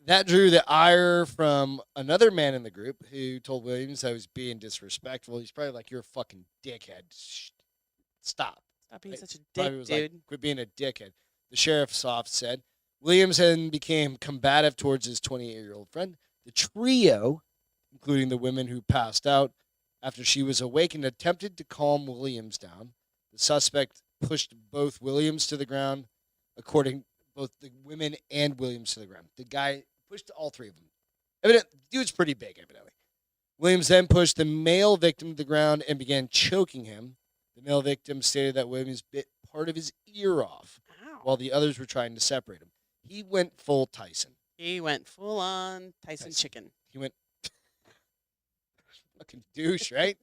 That drew the ire from another man in the group who told Williams that he was being disrespectful. He's probably like, "You're a fucking dickhead. Stop." Stop being Right. such a Probably dick, was dude. like, "Quit being a dickhead." The sheriff's office said Williams then became combative towards his 28-year-old friend. The trio, including the women who passed out after she was awakened, attempted to calm Williams down. The suspect pushed both Williams to the ground, according both the women and Williams to the ground. The guy pushed all 3 of them. Dude's pretty big, evidently. Williams then pushed the male victim to the ground and began choking him. The male victim stated that Williams bit part of his ear off Ow. while the others were trying to separate him. He went full Tyson. He went full on Tyson chicken. He went fucking douche, right?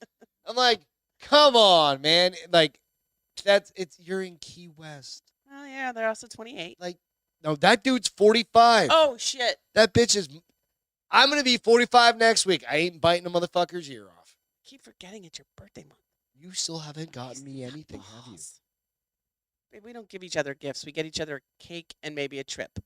I'm like, come on, man. Like, you're in Key West. Oh, yeah, they're also 28. Like, no, that dude's 45. Oh, shit. That bitch is. I'm gonna be 45 next week. I ain't biting a motherfucker's ear off. Keep forgetting it's your birthday month. You still haven't gotten me anything, have you? Balls. Babe, we don't give each other gifts. We get each other a cake and maybe a trip.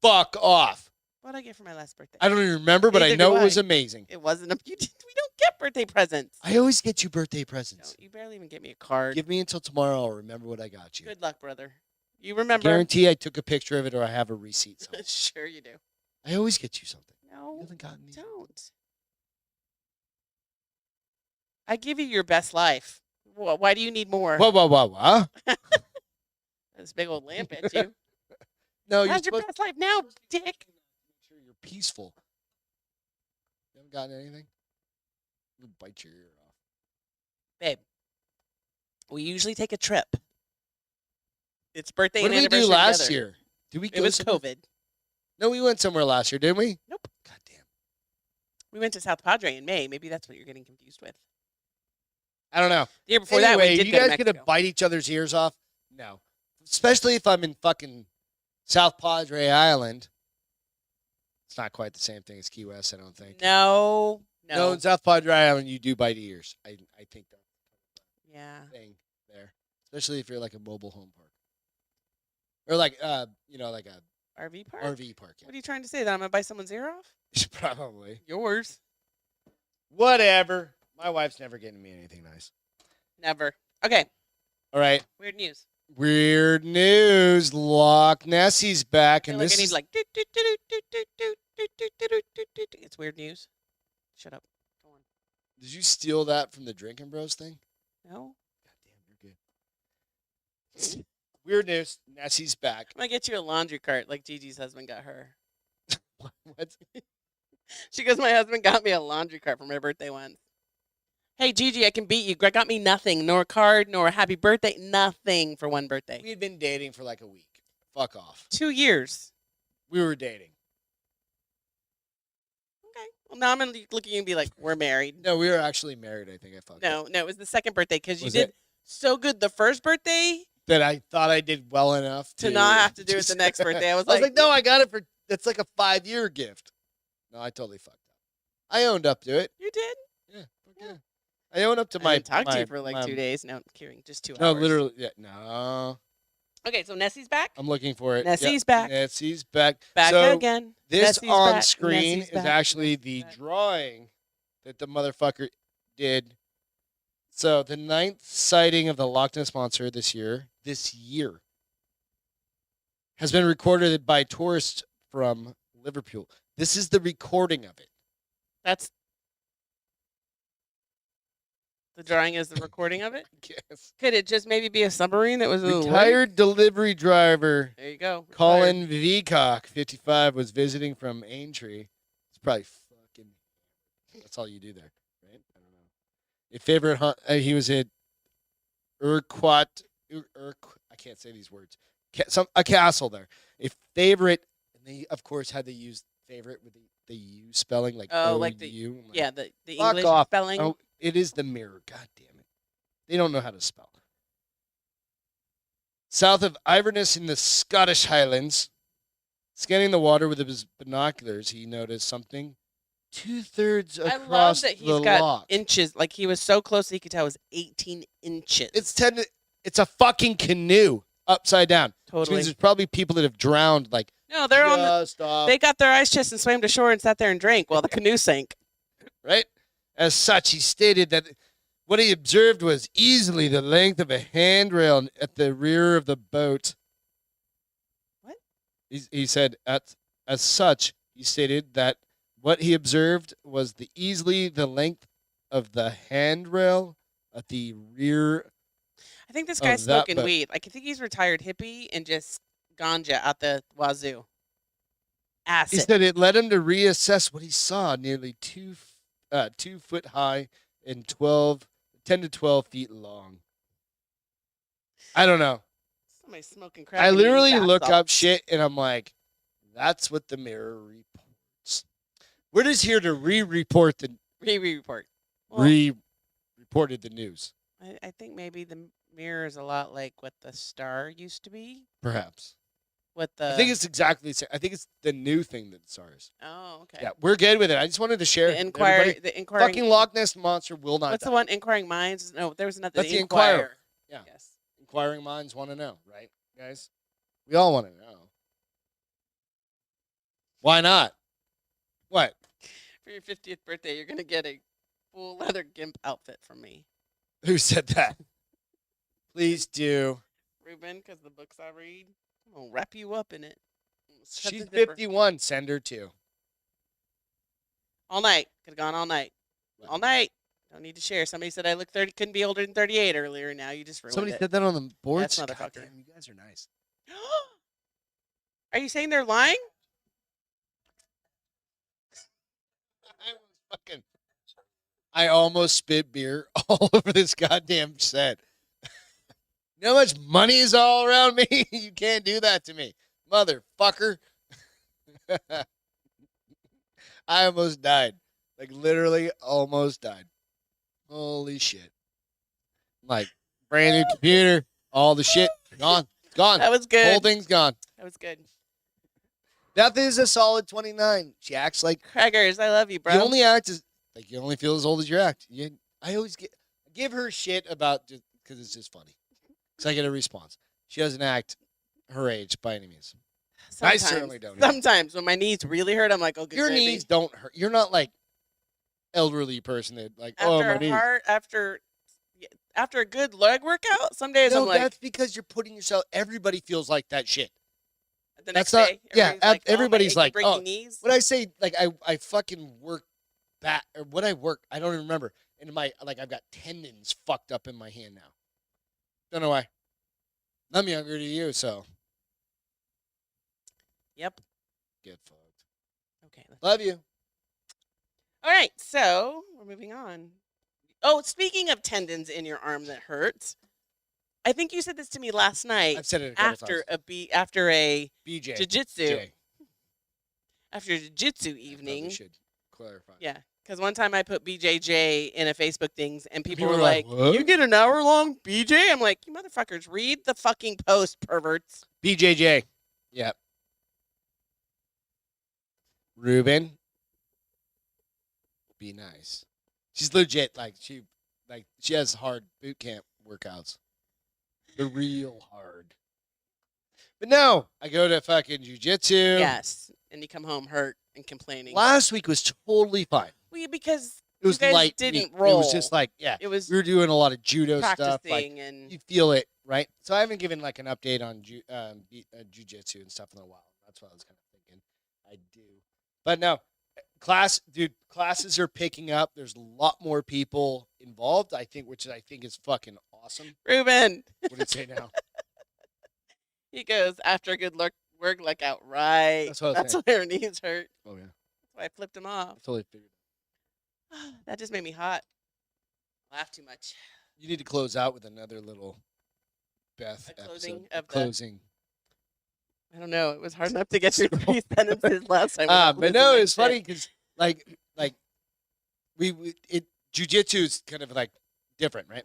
Fuck off. What did I get for my last birthday? I don't even remember, but I Neither know do it was I. amazing. It wasn't a. We don't get birthday presents. I always get you birthday No, presents. you barely even get me a card. Give me until tomorrow. I'll remember what I got you. Good luck, brother. You remember? Guarantee I took a picture of it or I have a receipt. somewhere. Sure you do. I always get you something. You No, haven't gotten me. don't. I give you your best life. Why do you need more? What? This big old lamp at you. No, you're How's your supposed best life now, dick? to make sure you're peaceful. You haven't gotten anything? You bite your ear off. Babe, we usually take a trip. It's birthday What and did we do anniversary last together. year? Did we go It was somewhere? COVID. No, we went somewhere last year, didn't we? Nope. God damn. We went to South Padre in May. Maybe that's what you're getting confused with. I don't know. The year before that, we Anyway, did you go to guys gonna Mexico. bite each other's ears off? No. Especially if I'm in fucking South Padre Island. It's not quite the same thing as Key West, I don't think. No. No, in South Padre Island, you do bite ears. I think that's Yeah. the thing there. Especially if you're like a mobile home park. Or like, like a RV park? RV park. What are you trying to say? That I'm going to bite someone's ear off? Yeah. Probably. Yours. Whatever. My wife's never getting me anything nice. Never. Okay. All right. Weird news. Weird news. Loch Nessie's back, I and feel like this I need is like. doot, doot, doot, doot, doot, doot, doot, doot, doot, doot, doot, doot. It's weird news. Shut up. Go on. Did you steal that from the Drinking Bros thing? No. God damn, you're good. Weird news. Nessie's back. I'm going to get you a laundry cart like Gigi's husband got her. What? She goes, my husband got me a laundry cart for my birthday once. Hey, Gigi, I can beat you. Greg got me nothing, nor a card, nor a happy birthday, nothing for one birthday. We had been dating for like a week. Fuck off. 2 years. We were dating. Okay. Well, now I'm going to look at you and be like, we're married. No, we were actually married. I think I fucked up. No, it was the second birthday because you Was did it? so good the first birthday That I thought I did well enough to not have to do it the next birthday. I was like, no, I got it for. That's like a 5-year gift. No, I totally fucked up. I owned up to it. you did? Yeah. Fuck Yeah. yeah. I own up to I my. didn't talk to my- you for like my- 2 days. No, I'm kidding. Just 2 No, hours. literally. Yeah, no. Okay, so Nessie's back. I'm looking for it. Nessie's back. Nessie's back. Back so again. this Nessie's on back. screen Nessie's is back. actually Nessie's the back. drawing that the motherfucker did. So the 9th sighting of the Loch Ness monster this year, has been recorded by tourists from Liverpool. This is the recording of it. That's the drawing is the recording of it. Yes. Could it just maybe be a submarine that was in the lake? Retired delivery driver There you go. Colin Veacock, 55, was visiting from Aintree. It's probably fucking. That's all you do there, right? I don't know. A favorite hunt. He was at Urquhart. I can't say these words. A castle there. A favorite, and they of course had to use favorite with the U spelling, like Oh, O like the U. Like, yeah, the fuck English off. spelling. Oh, it is the mirror. God damn it. They don't know how to spell. South of Inverness in the Scottish Highlands, scanning the water with his binoculars, he noticed something 2/3 I love across that he's the got lock. inches. Like he was so close that he could tell it was 18 inches. It's a fucking canoe upside down. Which Totally. means there's probably people that have drowned. Like No, they're on the. just off, They got their ice chest and swam to shore and sat there and drank while the canoe sank. right? As such, he stated that what he observed was easily the length of a handrail at the rear of the boat. What? He said, as such, he stated that what he observed was easily the length of the handrail at the rear. I think this guy's of that smoking boat. weed. Like I think he's retired hippie and just ganja out the wazoo. He Acid. said it led him to reassess what he saw, nearly 2 foot high and 10 to 12 feet long. I don't know. Somebody's smoking crack. I and eating literally bath look up salts. shit and I'm like, that's what the mirror reports. We're just here to report the Report. Well, reported the news, I think maybe the mirror is a lot like what the star used to be. perhaps. What the? I think it's exactly the same. I think it's the new thing that SARS. Oh, okay. Yeah, we're good with it. I just wanted to share. The it with inquiry. everybody. The inquiring. Fucking Loch Ness monster will not What's die. the one? Inquiring minds. No, there was another. That's the Inquirer. Inquirer. Yeah. Yes. Inquiring minds want to know, right, guys? We all want to know. Why not? What? For your 50th birthday, you're gonna get a full leather gimp outfit from me, Who said that? Please do. Ruben, because the books I read, I'm gonna wrap you up in it. Shut She's the zipper. 51. Send her to. All night. Could have gone all night. What? All night. Don't need to share. Somebody said I look 30. Couldn't be older than 38 earlier. Now you just ruined Somebody it. said that on the boards. Yes, motherfucker. Goddamn, you guys are nice. Are you saying they're lying? I almost spit beer all over this goddamn set. You know how much money is all around me? You can't do that to me, motherfucker. I almost died. Like, literally almost died. Holy shit. Like, brand new computer, all the shit, gone. Gone. That was good. Whole thing's gone. That was good. Beth is a solid 29. She acts like Craggers, I love you, bro. you only act as like you only feel as old as you act. I always give her shit about just because it's just funny. Because I get a response. She doesn't act her age by any means. I certainly don't. Sometimes when my knees really hurt, I'm like, oh, good Your gravy. knees don't hurt. You're not like elderly person that like After oh my a knees. after a good leg workout, some days No, I'm like, that's because you're putting yourself. Everybody feels like that shit. the that's next not- day, yeah, everybody's like, breaking oh, knees. When I say like I fucking work back or what I work, I don't even remember. And I've got tendons fucked up in my hand now. Don't know why. I'm younger than you, so Yep. get fucked. Okay. Love you. All right, so we're moving on. Oh, speaking of tendons in your arm that hurts, I think you said this to me last night I've said it a couple after times. after a BJ. jiu-jitsu Jay. after jiu-jitsu I thought evening. we should clarify. Yeah, because one time I put BJJ in a Facebook things, and people were were like, like, "What?" "You get an hour-long BJ?" I'm like, "You motherfuckers, read the fucking post, perverts." BJJ. Yep. Ruben. Be nice. She's legit. Like she has hard boot camp workouts. They're real hard. But no, I go to fucking jujitsu. Yes, and you come home hurt and complaining. Last week was totally fine. Well, because It was you guys light. didn't meat. It roll. was just like, yeah, it was we were doing a lot of judo stuff. Like, practicing, and you feel it, right? So I haven't given like an update on jujitsu and stuff in a while. That's what I was kind of thinking. I do. But no, classes are picking up. There's a lot more people involved, I think, which I think is fucking awesome. Ruben. What did it say now? He goes, after a good work out, right. That's what I was That's saying. why her knees hurt. Oh, yeah. That's why I flipped him I off. totally figured. That just made me hot. Laugh too much. You need to close out with another little Beth A closing episode. of the- Closing. I don't know. It was hard enough to get through 3 sentences last time. But no, it's funny because like jujitsu is kind of like different, right?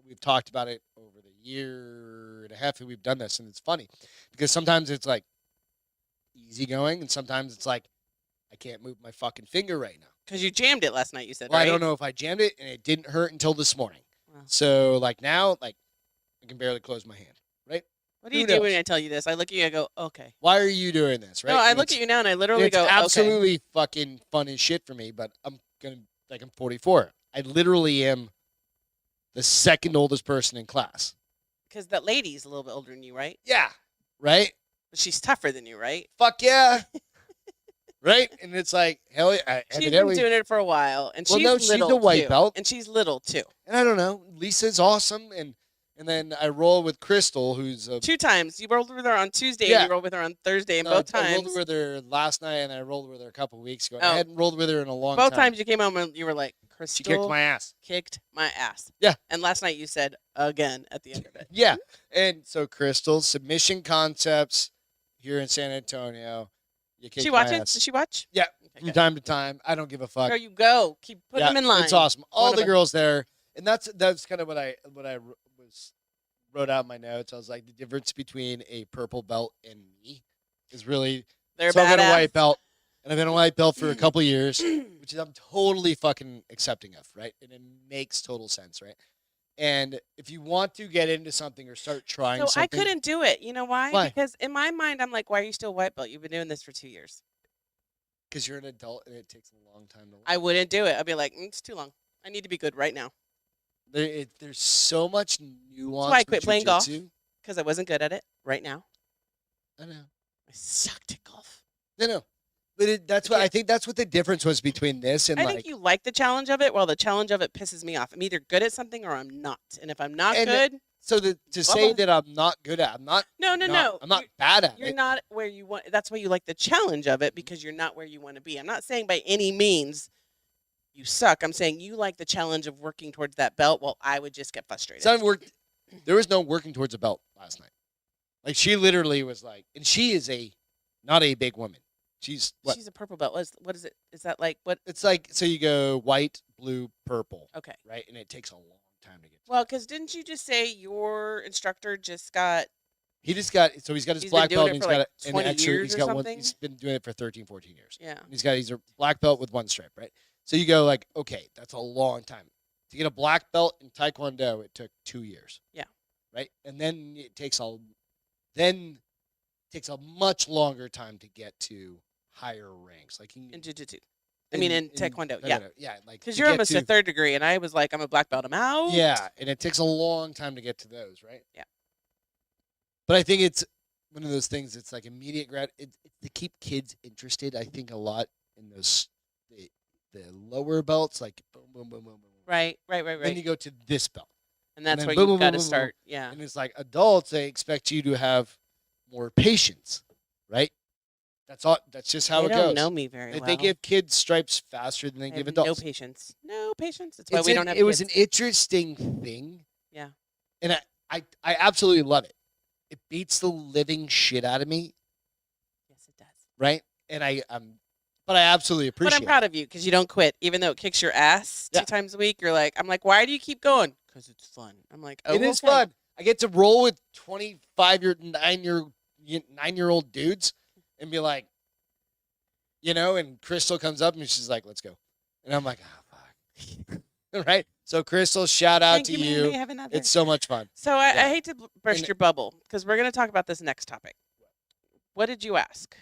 We've talked about it over the year and a half that we've done this, and it's funny because sometimes it's like easygoing, and sometimes it's like I can't move my fucking finger right now. Because you jammed it last night, you said, Well, right? I don't know if I jammed it, and it didn't hurt until this morning. Wow. So like now, like I can barely close my hand, right? What do you Who do when knows? I tell you this? I look at you, I go, okay. Why are you doing this, right? No, I And look at you now and I literally it's go, okay. absolutely fucking fun as shit for me, but I'm 44. I literally am the second oldest person in class. Because that lady's a little bit older than you, right? Yeah. Right? But she's tougher than you, right? Fuck yeah. Right? And it's like, hell yeah. She's been doing it for a while, and she's little, she's a white too. belt. And she's little, too. And I don't know. Lisa's awesome, and then I roll with Crystal, who's 2 times. You rolled with her on Tuesday, Yeah. and you rolled with her on Thursday, and no, both I times. rolled with her last night, and I rolled with her a couple weeks ago. Oh. I hadn't rolled with her in a long time. Both times you came home and you were like, Crystal She kicked my ass. kicked my ass. Yeah. And last night you said, again, at the end of it. Yeah. And so Crystal, Submission Concepts here in San Antonio. You kicked She my watching? ass. Does she watch? Yeah. Okay, From good. time to time. I don't give a fuck. There you go. Keep putting them in line. It's awesome. All One the of girls there, and that's kind of what I wrote out in my notes. I was like, the difference between a purple belt and me is really. They're so I've been a badass. white belt, and I've been a white belt for a couple years, which is I'm totally fucking accepting of, right? And it makes total sense, right? And if you want to get into something or start trying So something, I couldn't do it. You know why? Why? Because in my mind, I'm like, why are you still a white belt? You've been doing this for 2 years. because you're an adult and it takes a long time to. I wouldn't do it. I'd be like, it's too long. I need to be good right now. There's so much nuance. why I with quit playing golf. jujitsu. Because I wasn't good at it right now. I know. I sucked at golf. No. But that's what I think. That's what the difference was between this and I like. think you like the challenge of it, while the challenge of it pisses me off. I'm either good at something or I'm not. And if I'm not And good, So to say Well- that I'm not good at, I'm not. no. I'm not bad at You're it. not where you want. That's why you like the challenge of it, because you're not where you want to be. I'm not saying by any means you suck. I'm saying you like the challenge of working towards that belt, while I would just get frustrated. It's not work. There was no working towards a belt last night. Like she literally was like, and she is not a big woman. She's what? She's a purple belt. What is it? Is that like what? It's like so you go white, blue, purple, Okay. right? And it takes a long time to get. Well, because didn't you just say your instructor just got? He just got he's got his He's black been doing belt. it And for he's like got 20 an extra. years He's or got one. something? He's been doing it for 13, 14 years. Yeah. And he's a black belt with one stripe, right? So you go like, okay, that's a long time. To get a black belt in Taekwondo, it took 2 years. Yeah. Right? And then it takes a much longer time to get to higher ranks. Like In jiu-jitsu. I mean, in taekwondo, yeah. Yeah, like Because to you're get almost to, a third degree, and I was like, I'm a black belt. I'm out. Yeah, and it takes a long time to get to those, right? Yeah. But I think it's one of those things. It's like immediate it's to keep kids interested. I think a lot in those the lower belts, like boom, boom, boom, boom, boom. Right. Then you go to this belt, And that's then where boom, you've boom, got boom, to boom, start. Yeah. and it's like adults. They expect you to have more patience, right? That's all. That's just how They it don't goes. know me very well. They give kids stripes faster than they I give have adults. no patience. No patience. That's why we don't have It was an kids. interesting thing. Yeah. And I absolutely love it. It beats the living shit out of me, Yes, it does. right? And but I absolutely appreciate But I'm proud of you because you don't quit, even though it kicks your ass Yeah. 2 times a week. You're like, I'm like, why do you keep going? Because it's fun. I'm like, oh, it is okay. fun. I get to roll with 9-year-old dudes and be like, and Crystal comes up and she's like, let's go. And I'm like, oh, fuck. Right? So, Crystal, shout out Thank to you. May you. I have another? It's so much fun. So I Yeah. hate to burst And- your bubble because we're going to talk about this next topic. What did you ask?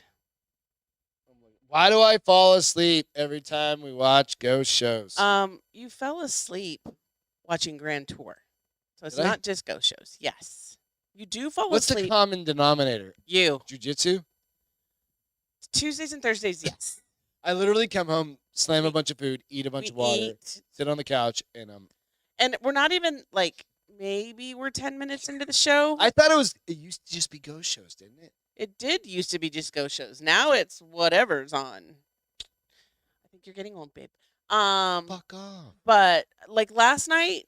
Why do I fall asleep every time we watch ghost shows? You fell asleep watching Grand Tour. So it's Did I? not just ghost shows. Yes. You do fall What's the asleep. common denominator? You. Jiu-jitsu? Tuesdays and Thursdays, yes. I literally come home, slam a bunch of food, eat a bunch We of water, eat, sit on the couch, and and we're not even like maybe we're 10 minutes into the show. I thought it used to just be ghost shows, didn't it? It did used to be just ghost shows. Now it's whatever's on. I think you're getting old, babe. Fuck off. But like last night,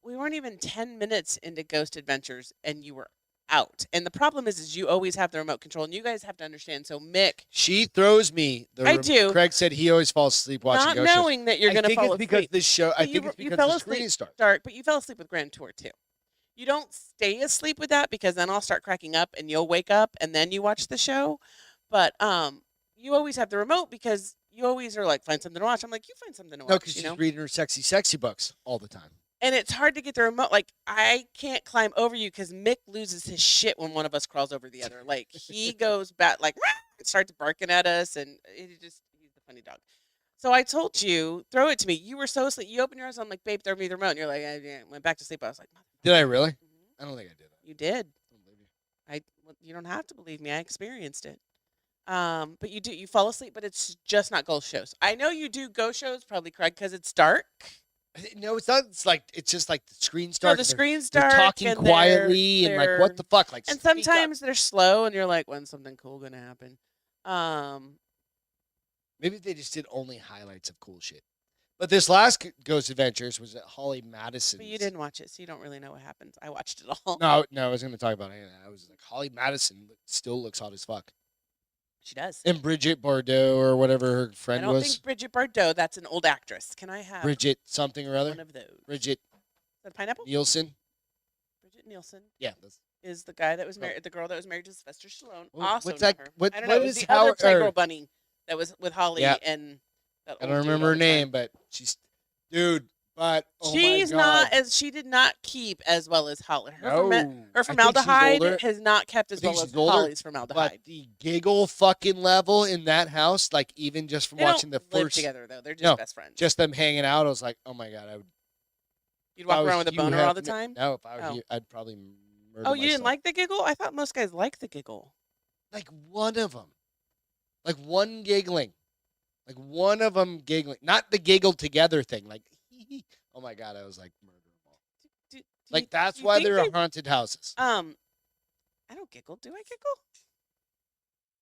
we weren't even 10 minutes into Ghost Adventures, and you were out. And the problem is you always have the remote control, and you guys have to understand. So Mick, She throws me. I do. Craig said he always falls asleep watching not ghost shows. knowing that you're going to I think fall it's because asleep. this show. I But think you it's you because fell the asleep screen starts. dark, but you fell asleep with Grand Tour too. You don't stay asleep with that because then I'll start cracking up and you'll wake up and then you watch the show. But you always have the remote because you always are like find something to watch. I'm like you find something to watch. No, because you she's know? reading her sexy books all the time. And it's hard to get the remote. Like I can't climb over you because Mick loses his shit when one of us crawls over the other. Like he goes back, like and starts barking at us, and he's a funny dog. So I told you, throw it to me. You were so asleep. You opened your eyes. I'm like, babe, throw me the remote. And you're like, I went back to sleep. I was like, Did I really? Mhm. I don't think I did that. You did. I don't believe you. You don't have to believe me. I experienced it. But you do. You fall asleep, but it's just not ghost shows. I know you do ghost shows, probably Craig, because it's dark. No, it's not. It's just like the screen No, starts. the and screen's they're dark. talking and quietly and like, what the fuck? Like, And speak up. sometimes they're slow, and you're like, when's something cool gonna happen? Um, Maybe they just did only highlights of cool shit. But this last Ghost Adventures was at Holly Madison. but you didn't watch it, so you don't really know what happens. I watched it all. No, I was going to talk about it. I was like, Holly Madison still looks hot as fuck. She does. And Bridget Bardot or whatever her I friend don't was. think Bridget Bardot. That's an old actress. Can I have Bridget something or other. one of those? Bridget Is that pineapple? Nielsen. Bridget Nielsen Yeah. That's, is the guy that was married. The girl that was married to Sylvester Stallone. Well, Also, what's not that- her. what- I don't what know. It was is the other Howard- Playgirl bunny that was with Holly Yeah. and. That I old don't dude remember all her the time. name, but she's dude. But oh She's my not God. as she did not keep as well as Holly. Her, No. her I think she's formaldehyde older. has not kept as I think well as she's older, Holly's But formaldehyde. the giggle fucking level in that house, like even just from They watching don't the live first, together though. They're just No, best friends. just them hanging out, I was like, oh my God, I would. You'd if walk I was around with a you, boner have all the no- time. No, if I were Oh. you, I'd probably murder Oh, you didn't myself. like the giggle? I thought most guys like the giggle. Like one of them, like one giggling, like one of them giggling, not the giggle together thing. Like, oh my God, I was like murder them all. Do Like you- that's do you why think they're they- haunted houses. I don't giggle. Do I giggle?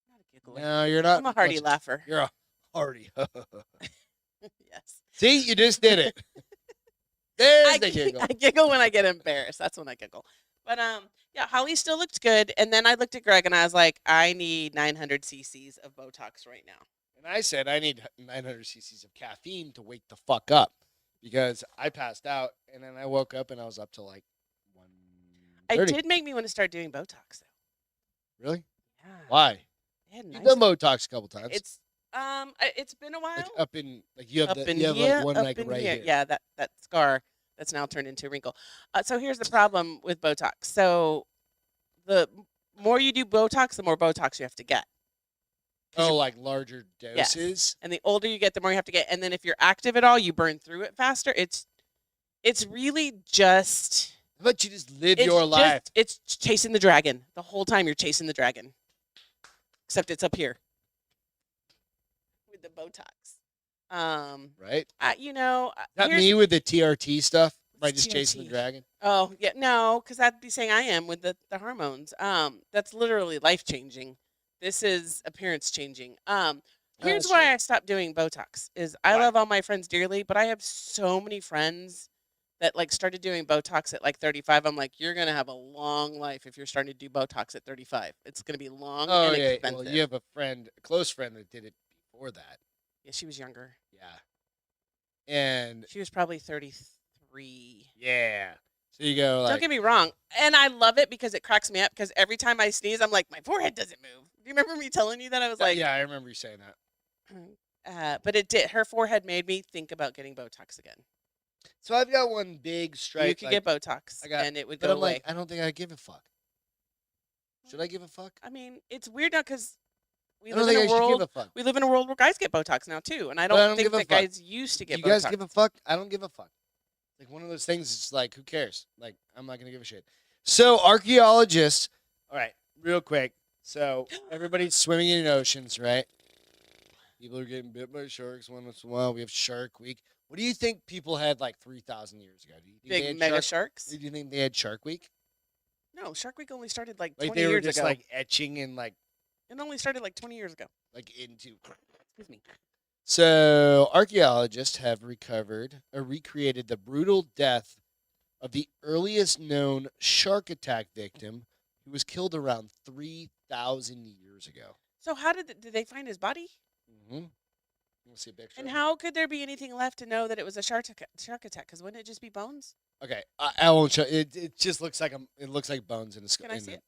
I'm not a giggler. No, you're not. I'm a hearty much- laugher. You're a hearty. Yes. See, you just did it. There's I, the giggle. I giggle when I get embarrassed. That's when I giggle. But yeah, Holly still looked good. And then I looked at Greg and I was like, I need 900 cc's of Botox right now. And I said I need 900 cc's of caffeine to wake the fuck up because I passed out and then I woke up and I was up to like 1:30. It did make me want to start doing Botox though. Really? Yeah. Why? They had You've nice- done Botox a couple times. It's been a while. like up in like you have Up the in you have here, like one up like in right here. here. Yeah, that scar that's now turned into a wrinkle. So here's the problem with Botox. So the more you do Botox, the more Botox you have to get. 'Cause Oh, you're- like larger Yes. doses. And the older you get, the more you have to get. And then if you're active at all, you burn through it faster. It's really just But you just live it's your just- life. It's chasing the dragon. The whole time you're chasing the dragon. Except it's up here. With the Botox. Right? here's- Not me with the TRT stuff. By What's just chasing the TRT? dragon. Oh, yeah, no, because that'd be saying I am with the hormones. That's literally life changing. This is appearance changing. Here's that's why true. I stopped doing Botox is I Why? love all my friends dearly, but I have so many friends that like started doing Botox at like 35. I'm like, you're gonna have a long life if you're starting to do Botox at 35. It's gonna be long Oh and yeah. expensive. Well, you have a close friend that did it before that. Yeah, she was younger. Yeah. And She was probably 33. yeah. So you go Don't like get me wrong, and I love it because it cracks me up. Because every time I sneeze, I'm like, my forehead doesn't move. Do you remember me telling you that? I was like, yeah, I remember you saying that. But it did. Her forehead made me think about getting Botox again. So I've got one big stripe. You could get Botox, I got- and it would but go I'm away. like, I don't think I give a fuck. Should I give a fuck? I mean, it's weird now because we I don't live in think a I should give world. a fuck. We live in a world where guys get Botox now too, and I But don't, I don't think give a that fuck. guys used to get You Botox. guys give a fuck? I don't give a fuck. Like one of those things. It's like, who cares? Like, I'm not gonna give a shit. So archaeologists. All right, real quick. So everybody's swimming in oceans, right? People are getting bit by sharks once in a while. We have Shark Week. What do you think people had like 3,000 years ago? Do you think they Big had mega Shark? sharks. Do you think they had Shark Week? No, Shark Week only started like Like 20 they were years just ago. like etching and like It only started like 20 years ago. into. Excuse me. So archaeologists have recovered or recreated the brutal death of the earliest known shark attack victim, who was killed around 3,000 years ago. So how did they find his body? Mm-hmm. Let's see a picture. And how could there be anything left to know that it was a shark attack? Because wouldn't it just be bones? Okay, I won't show it. It just looks like it looks like bones in a skull. Can I see it?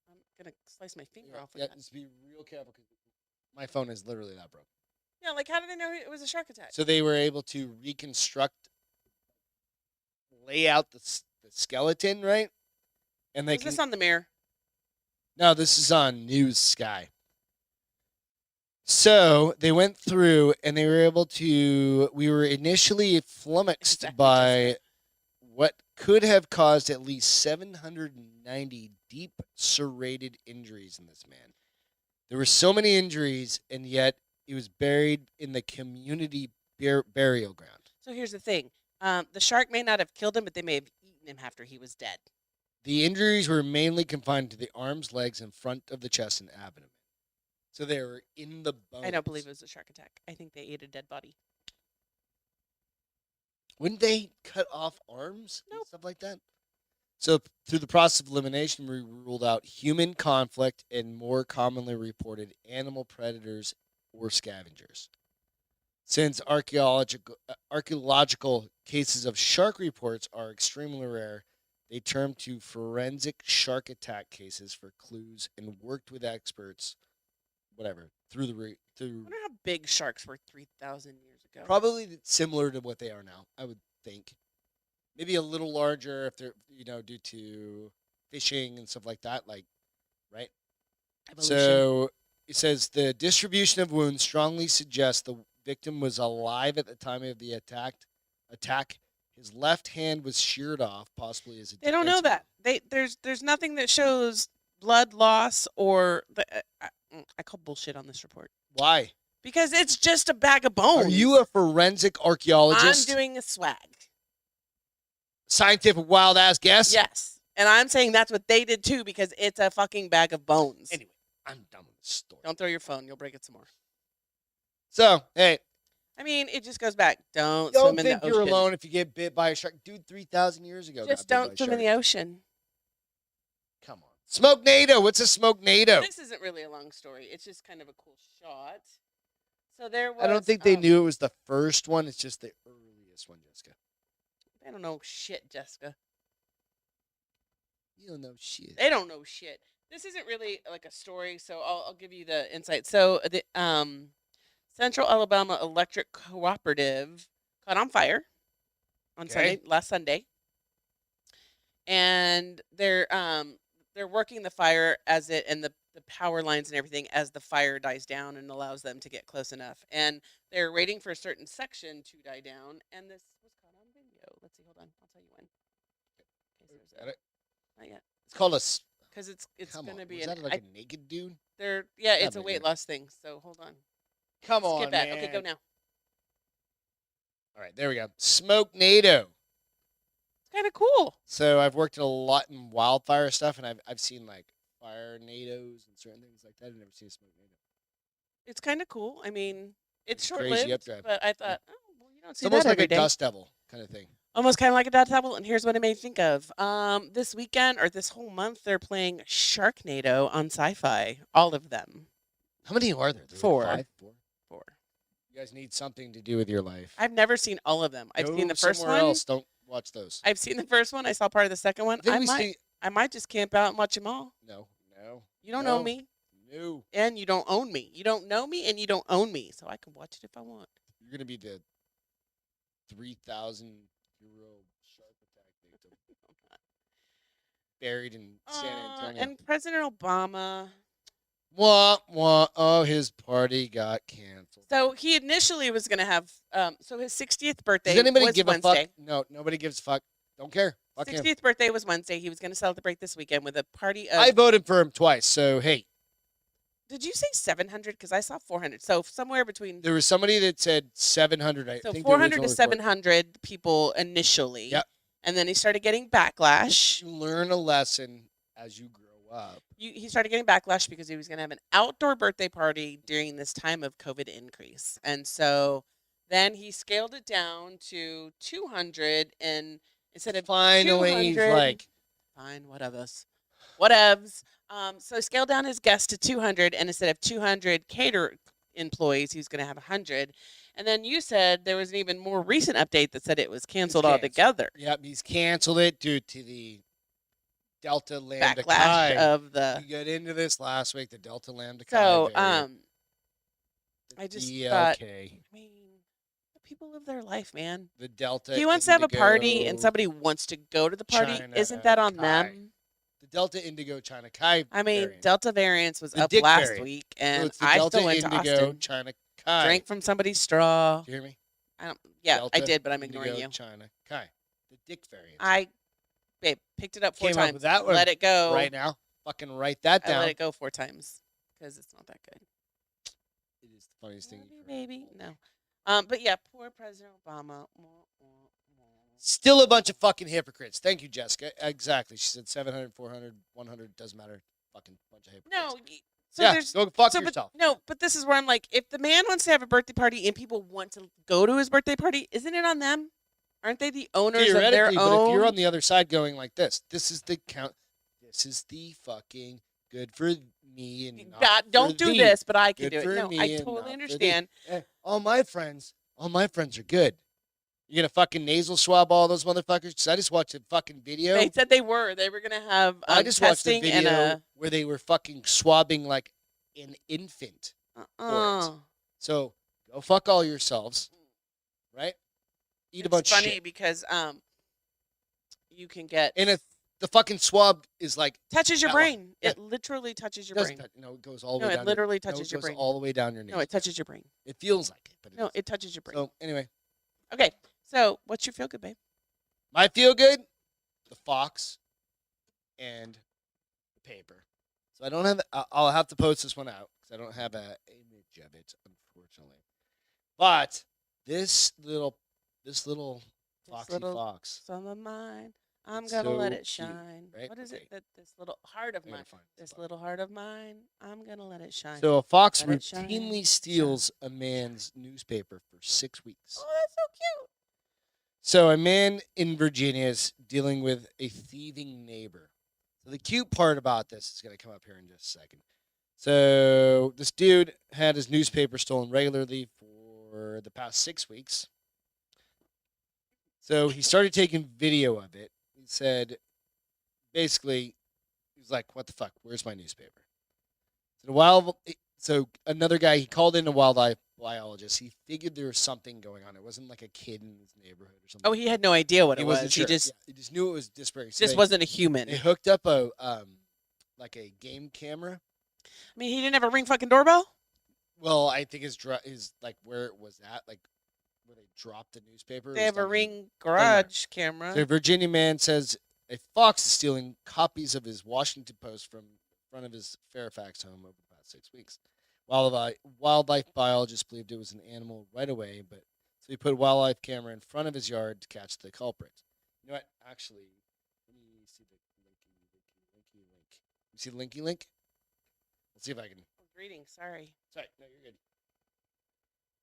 I'm gonna slice my finger off with Yeah, that. just be real careful because my phone is literally that broken. Yeah, like how did they know it was a shark attack? So they were able to reconstruct, lay out the skeleton, right? And they Was this on the mirror? No, this is on News Sky. So they went through and they were able to. We were initially flummoxed Exactly, by Jessica. what could have caused at least 790 deep serrated injuries in this man. There were so many injuries, and yet he was buried in the community burial ground. So here's the thing: the shark may not have killed him, but they may have eaten him after he was dead. The injuries were mainly confined to the arms, legs, and front of the chest and abdomen. So they were in the bones. I don't believe it was a shark attack. I think they ate a dead body. Wouldn't they cut off arms and Nope. stuff like that? So through the process of elimination, we ruled out human conflict and more commonly reported animal predators or scavengers. Since archaeological cases of shark reports are extremely rare, they turned to forensic shark attack cases for clues and worked with experts, whatever, through I wonder how big sharks were 3,000 years ago. probably similar to what they are now, I would think. Maybe a little larger if they're, due to fishing and stuff like that, like, right? Evolution. So it says the distribution of wounds strongly suggests the victim was alive at the time of the attack. His left hand was sheared off, possibly as a They don't know defense that. There's nothing that shows blood loss or I call bullshit on this report Why? because it's just a bag of bones. Are you a forensic archaeologist? I'm doing a swag. Scientific wild ass guess? Yes, and I'm saying that's what they did too because it's a fucking bag of bones. Anyway, I'm done with this story. Don't throw your phone; you'll break it some more. So, hey, I mean, it just goes back. Don't don't swim in think the you're ocean. alone if you get bit by a shark. Dude, 3,000 years ago. Just got bit by don't a swim in shark. the ocean. Come on. Smoke NATO. What's a smoke NATO? This isn't really a long story. It's just kind of a cool shot. So there was. I don't think they knew it was the first one. It's just the earliest one, Jessica. They don't know shit, Jessica. You don't know shit. They don't know shit. This isn't really like a story, so I'll give you the insight. So the Central Alabama Electric Cooperative caught on fire on Okay. last Sunday, and they're working the fire as it and the power lines and everything as the fire dies down and allows them to get close enough. And they're waiting for a certain section to die down, and this was caught on video. Let's see, hold on, I'll tell you when. Okay, so Got it? not yet, It's called a. because it's Come gonna on. be Was an that like a naked dude? it's a but weight you're- loss thing. So hold on. Come on, Skip that. man. Okay, go now. All right, there we go. Smoke NATO. It's kind of cool. So I've worked a lot in wildfire stuff, and I've seen like fire NATOs and certain things like that. I've never seen a smoke NATO. It's kind of cool. I mean, it's Crazy short-lived, updrive. but I thought, oh, well, you don't It's see almost that like every a day. dust devil kind of thing. Almost kind of like a dot table. And here's what it made me think of. This weekend or this whole month, they're playing Sharknado on Sci-Fi. All of them. How many are there? There's like Four. 5? 4. 4. You guys need something to do with your life. I've never seen all of them. I've Go seen the first somewhere one. else. Don't watch those. I've seen the first one. I saw part of the second one. I think we see. I might just camp out and watch them all. No. You don't know No. me, No. and you don't own me. You don't know me, and you don't own me. So I can watch it if I want. You're gonna be the 3,000-year-old shark attack victim buried in San Antonio. And President Obama. Wah, wah. Oh, his party got canceled. So he initially was going to have. So his 60th birthday Does anybody was give Wednesday. a fuck? No, nobody gives a fuck. Don't care. Fuck him. 60th birthday was Wednesday. He was going to celebrate this weekend with a party of. I voted for him twice, so hey, did you say 700? Because I saw 400. So somewhere between There was somebody that said 700. I so think the 400 to original report. 700 people initially, Yep. and then he started getting backlash. You learn a lesson as you grow up. He started getting backlash because he was going to have an outdoor birthday party during this time of COVID increase, and so then he scaled it down to 200, and instead of Finally, he's 200, like, fine, whatevs. So he scaled down his guests to 200, and instead of 200 cater employees, he was going to have 100. And then you said there was an even more recent update that said it was canceled altogether. Yep, he's canceled it due to the Delta Lambda Backlash Chi. of the. We got into this last week. The Delta Lambda Chi. So, variant, I just DLK. thought, I mean, people live their life, man. The Delta. If he wants to have a party and Indigo somebody wants to go to the party, China isn't that on Chi. them? The Delta Indigo China Chi. I mean, variant. Delta variants was The up Dick last variant. week, So and it's the I Delta still went to Indigo Austin. China Chi. Drank from somebody's straw. Do you hear me? I don't. Yeah, Delta I did, but I'm ignoring Indigo you. China Chi. The Dick variant. Babe, picked it up 4 Came up times. with that one Let it go. right now. Fucking write that I down. let it go 4 times because it's not that good. It is the funniest thing Love you've you, heard. baby. No. But yeah, poor President Obama. Still a bunch of fucking hypocrites. Thank you, Jessica. Exactly. She said 700, 400, 100, doesn't matter. Fucking bunch of hypocrites. No. So yeah, there's go fuck so, yourself. but this is where I'm like, if the man wants to have a birthday party and people want to go to his birthday party, isn't it on them? Aren't they the owners of their Theoretically, but own? if you're on the other side going like this is the count. This is the fucking good for me and not don't for do thee. this, but I can Good do it. for No, me I and totally not for thee. understand. All my friends are good. You're gonna fucking nasal swab all those motherfuckers? Because I just watched a fucking video. They said they were gonna have I just watched a testing video and where they were fucking swabbing like an infant. So go fuck all yourselves, right? Eat a bunch It's funny of shit. because you can get And the fucking swab is like touches your that long. brain. Yeah. It literally touches your doesn't brain. no, it goes all the No, way it down. literally no, touches it your goes brain. all the way down your knees. No, it touches your brain. It feels like it, but No, it touches your brain. So anyway, Okay, so what's your feel good, babe? my feel good, the fox, and the paper. So I don't have. I'll have to post this one out because I don't have an image of it, unfortunately. But this little foxy fox. Some of mine. I'm It's gonna let so it cute, shine. right? What is Okay. it that this little heart of I gotta mine? find This spot. little heart of mine. I'm gonna let it shine. So a fox Let it shine, routinely steals a man's newspaper for 6 weeks. Oh, that's so cute. So a man in Virginia is dealing with a thieving neighbor. So the cute part about this is going to come up here in just a second. So this dude had his newspaper stolen regularly for the past 6 weeks. So he started taking video of it. He said, basically, he was like, "What the fuck? Where's my newspaper?" So another guy, he called in a wildlife biologist. He figured there was something going on. It wasn't like a kid in his neighborhood or something. Oh, he had no idea what He it wasn't was. sure. He He just knew it was disparate. So just wasn't a human. They hooked up a like a game camera. I mean, he didn't have a ring fucking doorbell. Well, I think his like where it was at, like where they dropped the newspaper. They have a ring garage camera. So a Virginia man says a fox is stealing copies of his Washington Post from front of his Fairfax home over the past 6 weeks. Wildlife biologists believed it was an animal right away, but so he put a wildlife camera in front of his yard to catch the culprit. You know what? Actually, let me see the linky link. You see the linky link? Let's see if I can. Reading. Sorry. Sorry, no, you're good.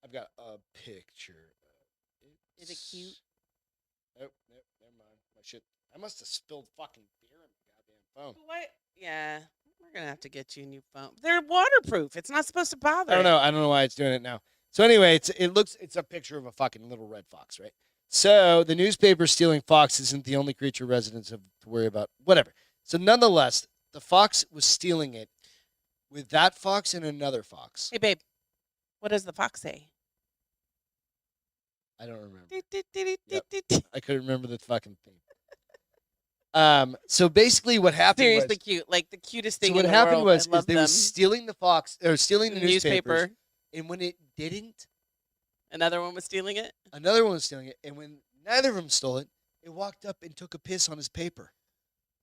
I've got a picture of it. Is it cute? Nope, never mind. My shit. I must have spilled fucking beer in my goddamn phone. What? Yeah. We're gonna have to get you a new phone. They're waterproof. It's not supposed to bother. I don't know why it's doing it now. So anyway, it's a picture of a fucking little red fox, right? So the newspaper stealing fox isn't the only creature residents have to worry about. Whatever. So nonetheless, the fox was stealing it with that fox and another fox. Hey, babe. What does the fox say? I don't remember. Yep. I couldn't remember the fucking thing. So basically, what happened Seriously was cute, like the cutest thing. so what in the happened world. was I love they them. were stealing the fox or stealing the newspapers, newspaper. and when it didn't, Another one was stealing it. another one was stealing it, and when neither of them stole it, it walked up and took a piss on his paper,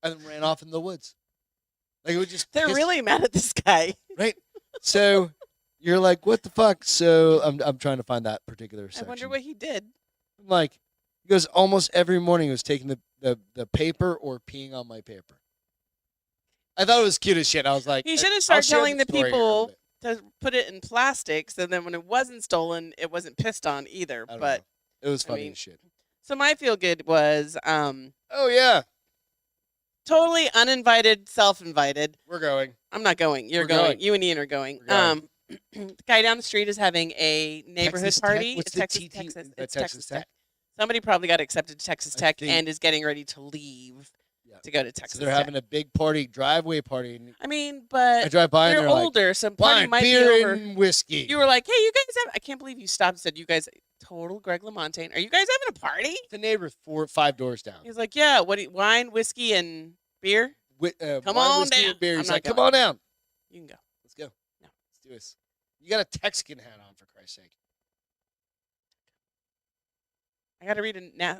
and then ran off in the woods. Like it would just. They're piss, really mad at this guy. right. So you're like, what the fuck? So I'm trying to find that particular I section. wonder what he did. I'm like, he goes, almost every morning he was taking the paper or peeing on my paper. I thought it was cute as shit. I was like, He should have I'll started share telling the story here in a people bit. to put it in plastic, so then when it wasn't stolen, it wasn't pissed on either. I don't But know. It was I funny mean, as shit. so my feel good was Oh yeah, totally uninvited, self-invited. we're going. I'm not going. You're We're going. going. You and Ian are going. We're going. The guy down the street is having a neighborhood Texas Tech? party. What's It's the Texas, TT Texas. the It's Texas Texas Tech? Tech. Somebody probably got accepted to Texas I Tech think- and is getting ready to leave Yeah. to go to Texas So they're Tech. having a big party, driveway party. And I mean, I but drive by and they're they're like, older, so party wine, might be beer, over. and whiskey. You were like, "Hey, you guys have." I can't believe you stopped and said, "You guys, total Greg LaMontagne. Are you guys having a party?" the neighbor 5 doors down. He's like, "Yeah. What? Wine, whiskey, and beer. Come wine, on whiskey, down." and beer. I'm He's not like, come going. on down. You can go. Let's go. No. Let's do this. You got a Texican hat on, for Christ's sake. I got to read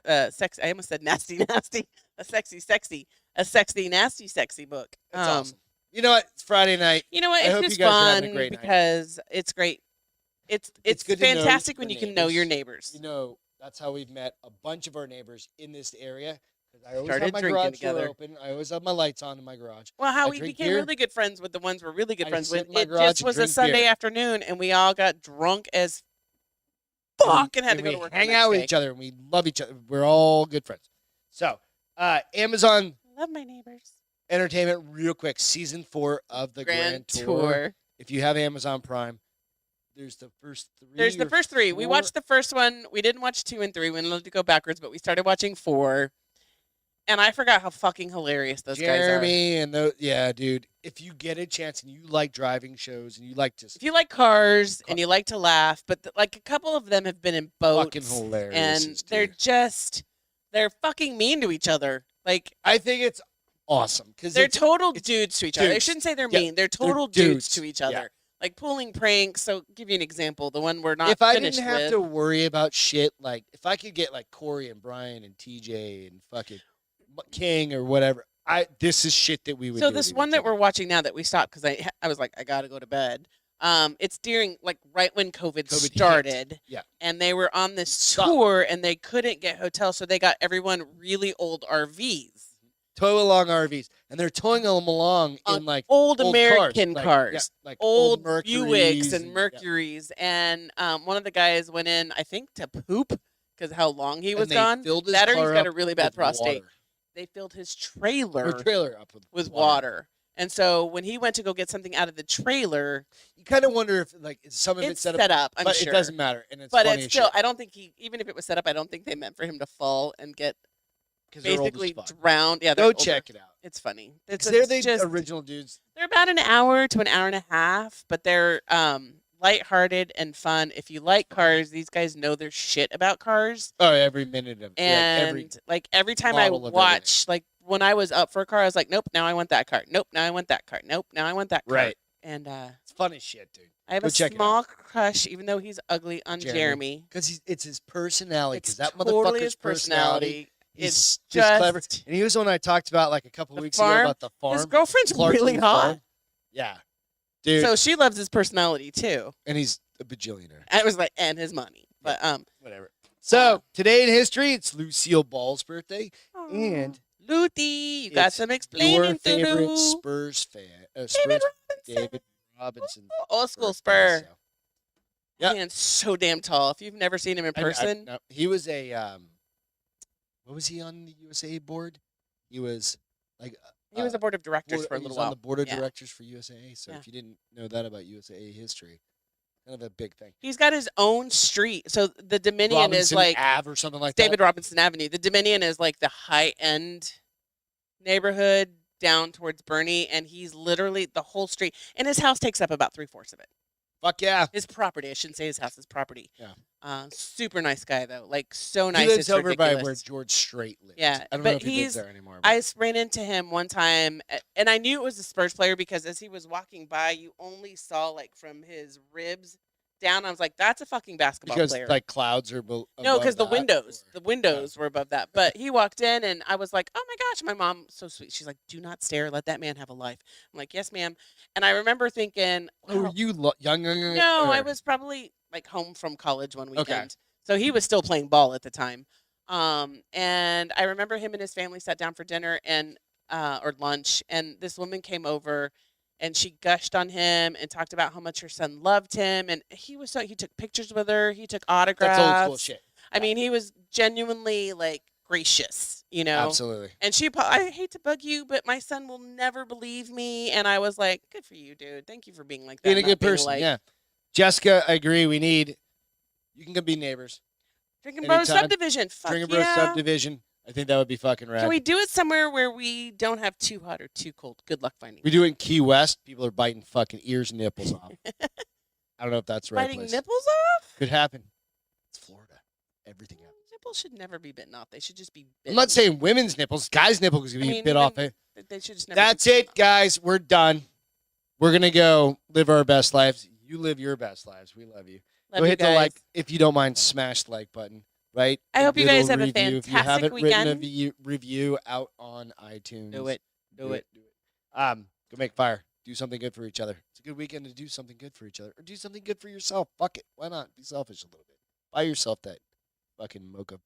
a sex. I almost said nasty, nasty. A sexy, nasty, sexy book. That's awesome. You know what? It's Friday night. You know what? I It's hope just you guys are having a fun great night. because it's great. It's good to know fantastic when your you can know your neighbors. neighbors. You know, that's how we've met a bunch of our neighbors in this area. 'Cause I always Started have my drinking garage door together. open. I always have my lights on in my garage. Well, how I we drink became beer. really good friends with the ones we're really good I friends sit with. in my It garage just and was a drink Sunday beer. afternoon, and we all got drunk as And fuck and had to we go to work. hang the next out with day. each other and we love each other. We're all good friends. So, Amazon I love my neighbors. Entertainment, real quick, season 4 of the Grand Tour. If you have Amazon Prime, there's the first 3. There's the or first 3. We 4. watched the first one. We didn't watch 2 and 3. We didn't let it go backwards, but we started watching 4. And I forgot how fucking hilarious those guys are. Jeremy and those, yeah, dude. If you get a chance and you like driving shows and you like just If you like cars and you like to laugh, but like a couple of them have been in boats, fucking hilarious, and they're fucking mean to each other. Like I think it's awesome because they're total dudes to each other. I dudes. shouldn't say they're Yeah, mean. They're they're total dudes dudes. to each Yeah. other. Like pulling pranks. So, give you an example. The one we're not if I finished didn't have with. to worry about shit, like if I could get like Corey and Brian and TJ and fucking King or whatever, this is shit that we would. So do this with one each that other. we're watching now that we stopped because I was like I gotta go to bed. It's during like right when COVID hit. started. Yeah. And they were on this Stop. tour and they couldn't get hotels, so they got everyone really old RVs. Tow along RVs, and they're towing them along in like Old old American cars, cars. like Old Mercuries Buicks and yeah. Mercuries. And one of the guys went in, I think, to poop because how long he was And they gone. filled his That or he's car got a up really bad with prostate. water. They filled his Or trailer trailer up with water. And so when he went to go get something out of the trailer, You kind of wonder if like some of it's it's set up, I'm but sure. it doesn't matter, and it's But funny it's still, as shit, I don't think even if it was set up, I don't think they meant for him to fall and get 'cause they're old as basically fuck. drowned. Yeah, they're Go older. check it out. It's funny. 'Cause It's they're the just, original dudes. they're about an hour to an hour and a half, but they're lighthearted and fun. If you like cars, these guys know their shit about cars. Oh, every minute of And like every time I model of watch, like when I was up for a car, I was like, nope, now I want that car. Nope, now I want that car. Nope, now I want that car. Right. And it's fun as shit, dude. I have Go a check it out. small crush, even though he's ugly, on Jeremy. Jeremy. Because it's his personality. It's Because that totally motherfucker's his personality. personality. He's It's just clever. just And he was the one I talked about like a couple The weeks farm? ago about the farm. his girlfriend's Clarkson's really hot. farm. Yeah, dude. So she loves his personality too. and he's a bajillionaire. I was like, and his money. But Whatever. So today in history, it's Lucille Ball's birthday, and Luthi, you got it's some your explaining to favorite do. Spurs fan, David Spurs Robinson. David Robinson. Old school birthday, Spur. so. Yeah. Man's so damn tall. If you've never seen him in person, No, he was a what was he on the USA board? He was like he was a board of directors for a he little was on while. the board of Yeah. directors for USAA. So Yeah. if you didn't know that about USAA history, kind of a big thing. He's got his own street. So the Dominion is Robinson like Ave or something like David Robinson Avenue. The Dominion is like the high end neighborhood down towards Bernie, and he's literally the whole street. And his house takes up about 3/4 of it. that. Fuck yeah. His property. I shouldn't say his house. His property. Yeah. Super nice guy though. Like so nice. He lives it's over by ridiculous. where George Strait lives. Yeah, I don't but know if he lives he's- there anymore. I ran into him one time, and I knew it was a Spurs player because as he was walking by, you only saw like from his ribs down. I was like, "That's a fucking basketball Because player." like clouds are No, above because the that, windows, or- the windows were above that. But he walked in, and I was like, "Oh my gosh!" My mom, so sweet. She's like, "Do not stare. Let that man have a life." I'm like, "Yes, ma'am." And I remember thinking, Oh, were "Wow." you young? No, I Or- was probably like home from college one Okay. weekend, so he was still playing ball at the time. And I remember him and his family sat down for dinner and or lunch, and this woman came over, and she gushed on him and talked about how much her son loved him, and he took pictures with her, he took That's old school autographs. shit. I mean, he was genuinely like gracious, you know. Absolutely. And I hate to bug you, but my son will never believe me. And I was like, good for you, dude. Thank you for being like that. Being a not good being person. like, Yeah. Jessica, I agree. You can go be neighbors. Drinking Bros Anytime. subdivision. Fuck Drinking Bros yeah. subdivision. I think that would be fucking rad. Can we do it somewhere where we don't have too hot or too cold? Good luck finding We do it in Key West. People are biting fucking ears and nipples off. I don't know if that's the right biting place. nipples off? Could happen. It's Florida. Everything happens. Nipples should never be bitten off. They should just be bitten. I'm not saying women's nipples. Guys' nipples can be bit off. They should just never That's be bitten it, guys. We're done. We're going to go live our best lives. You live your best lives. We love you. Love Go you hit the guys. like, if you don't mind, smash the like button, right? I hope you guys Little have a review. If you fantastic haven't weekend. written a review out on iTunes. Do it. Do it. Go make fire. Do something good for each other. It's a good weekend to do something good for each other. Or do something good for yourself. Fuck it. Why not? Be selfish a little bit. Buy yourself that fucking mocha,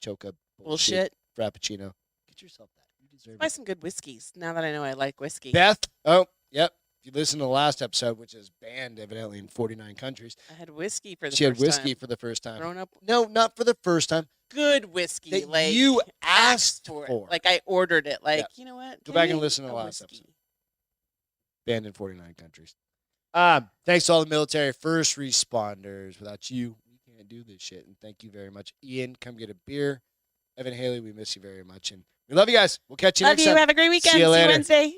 choca, Bullshit. frappuccino. Get yourself that. You deserve Buy it. some good whiskeys. Now that I know I like whiskey. Beth. Oh, yep. If you listen to the last episode, which is banned evidently in 49 countries, I had whiskey for the she first had whiskey time. for the first time. Grown up. No, not for the first time. Good whiskey. That Like you asked asked for. for. Like I ordered it. Like, Yeah. you know what? Go Give back and me listen to the a last whiskey. episode. Banned in 49 countries. Thanks to all the military first responders. Without you, we can't do this shit. And thank you very much. Ian, come get a beer. Evan Haley, we miss you very much. And we love you guys. We'll catch you Love next you. time. Have a great weekend. See you later. Wednesday.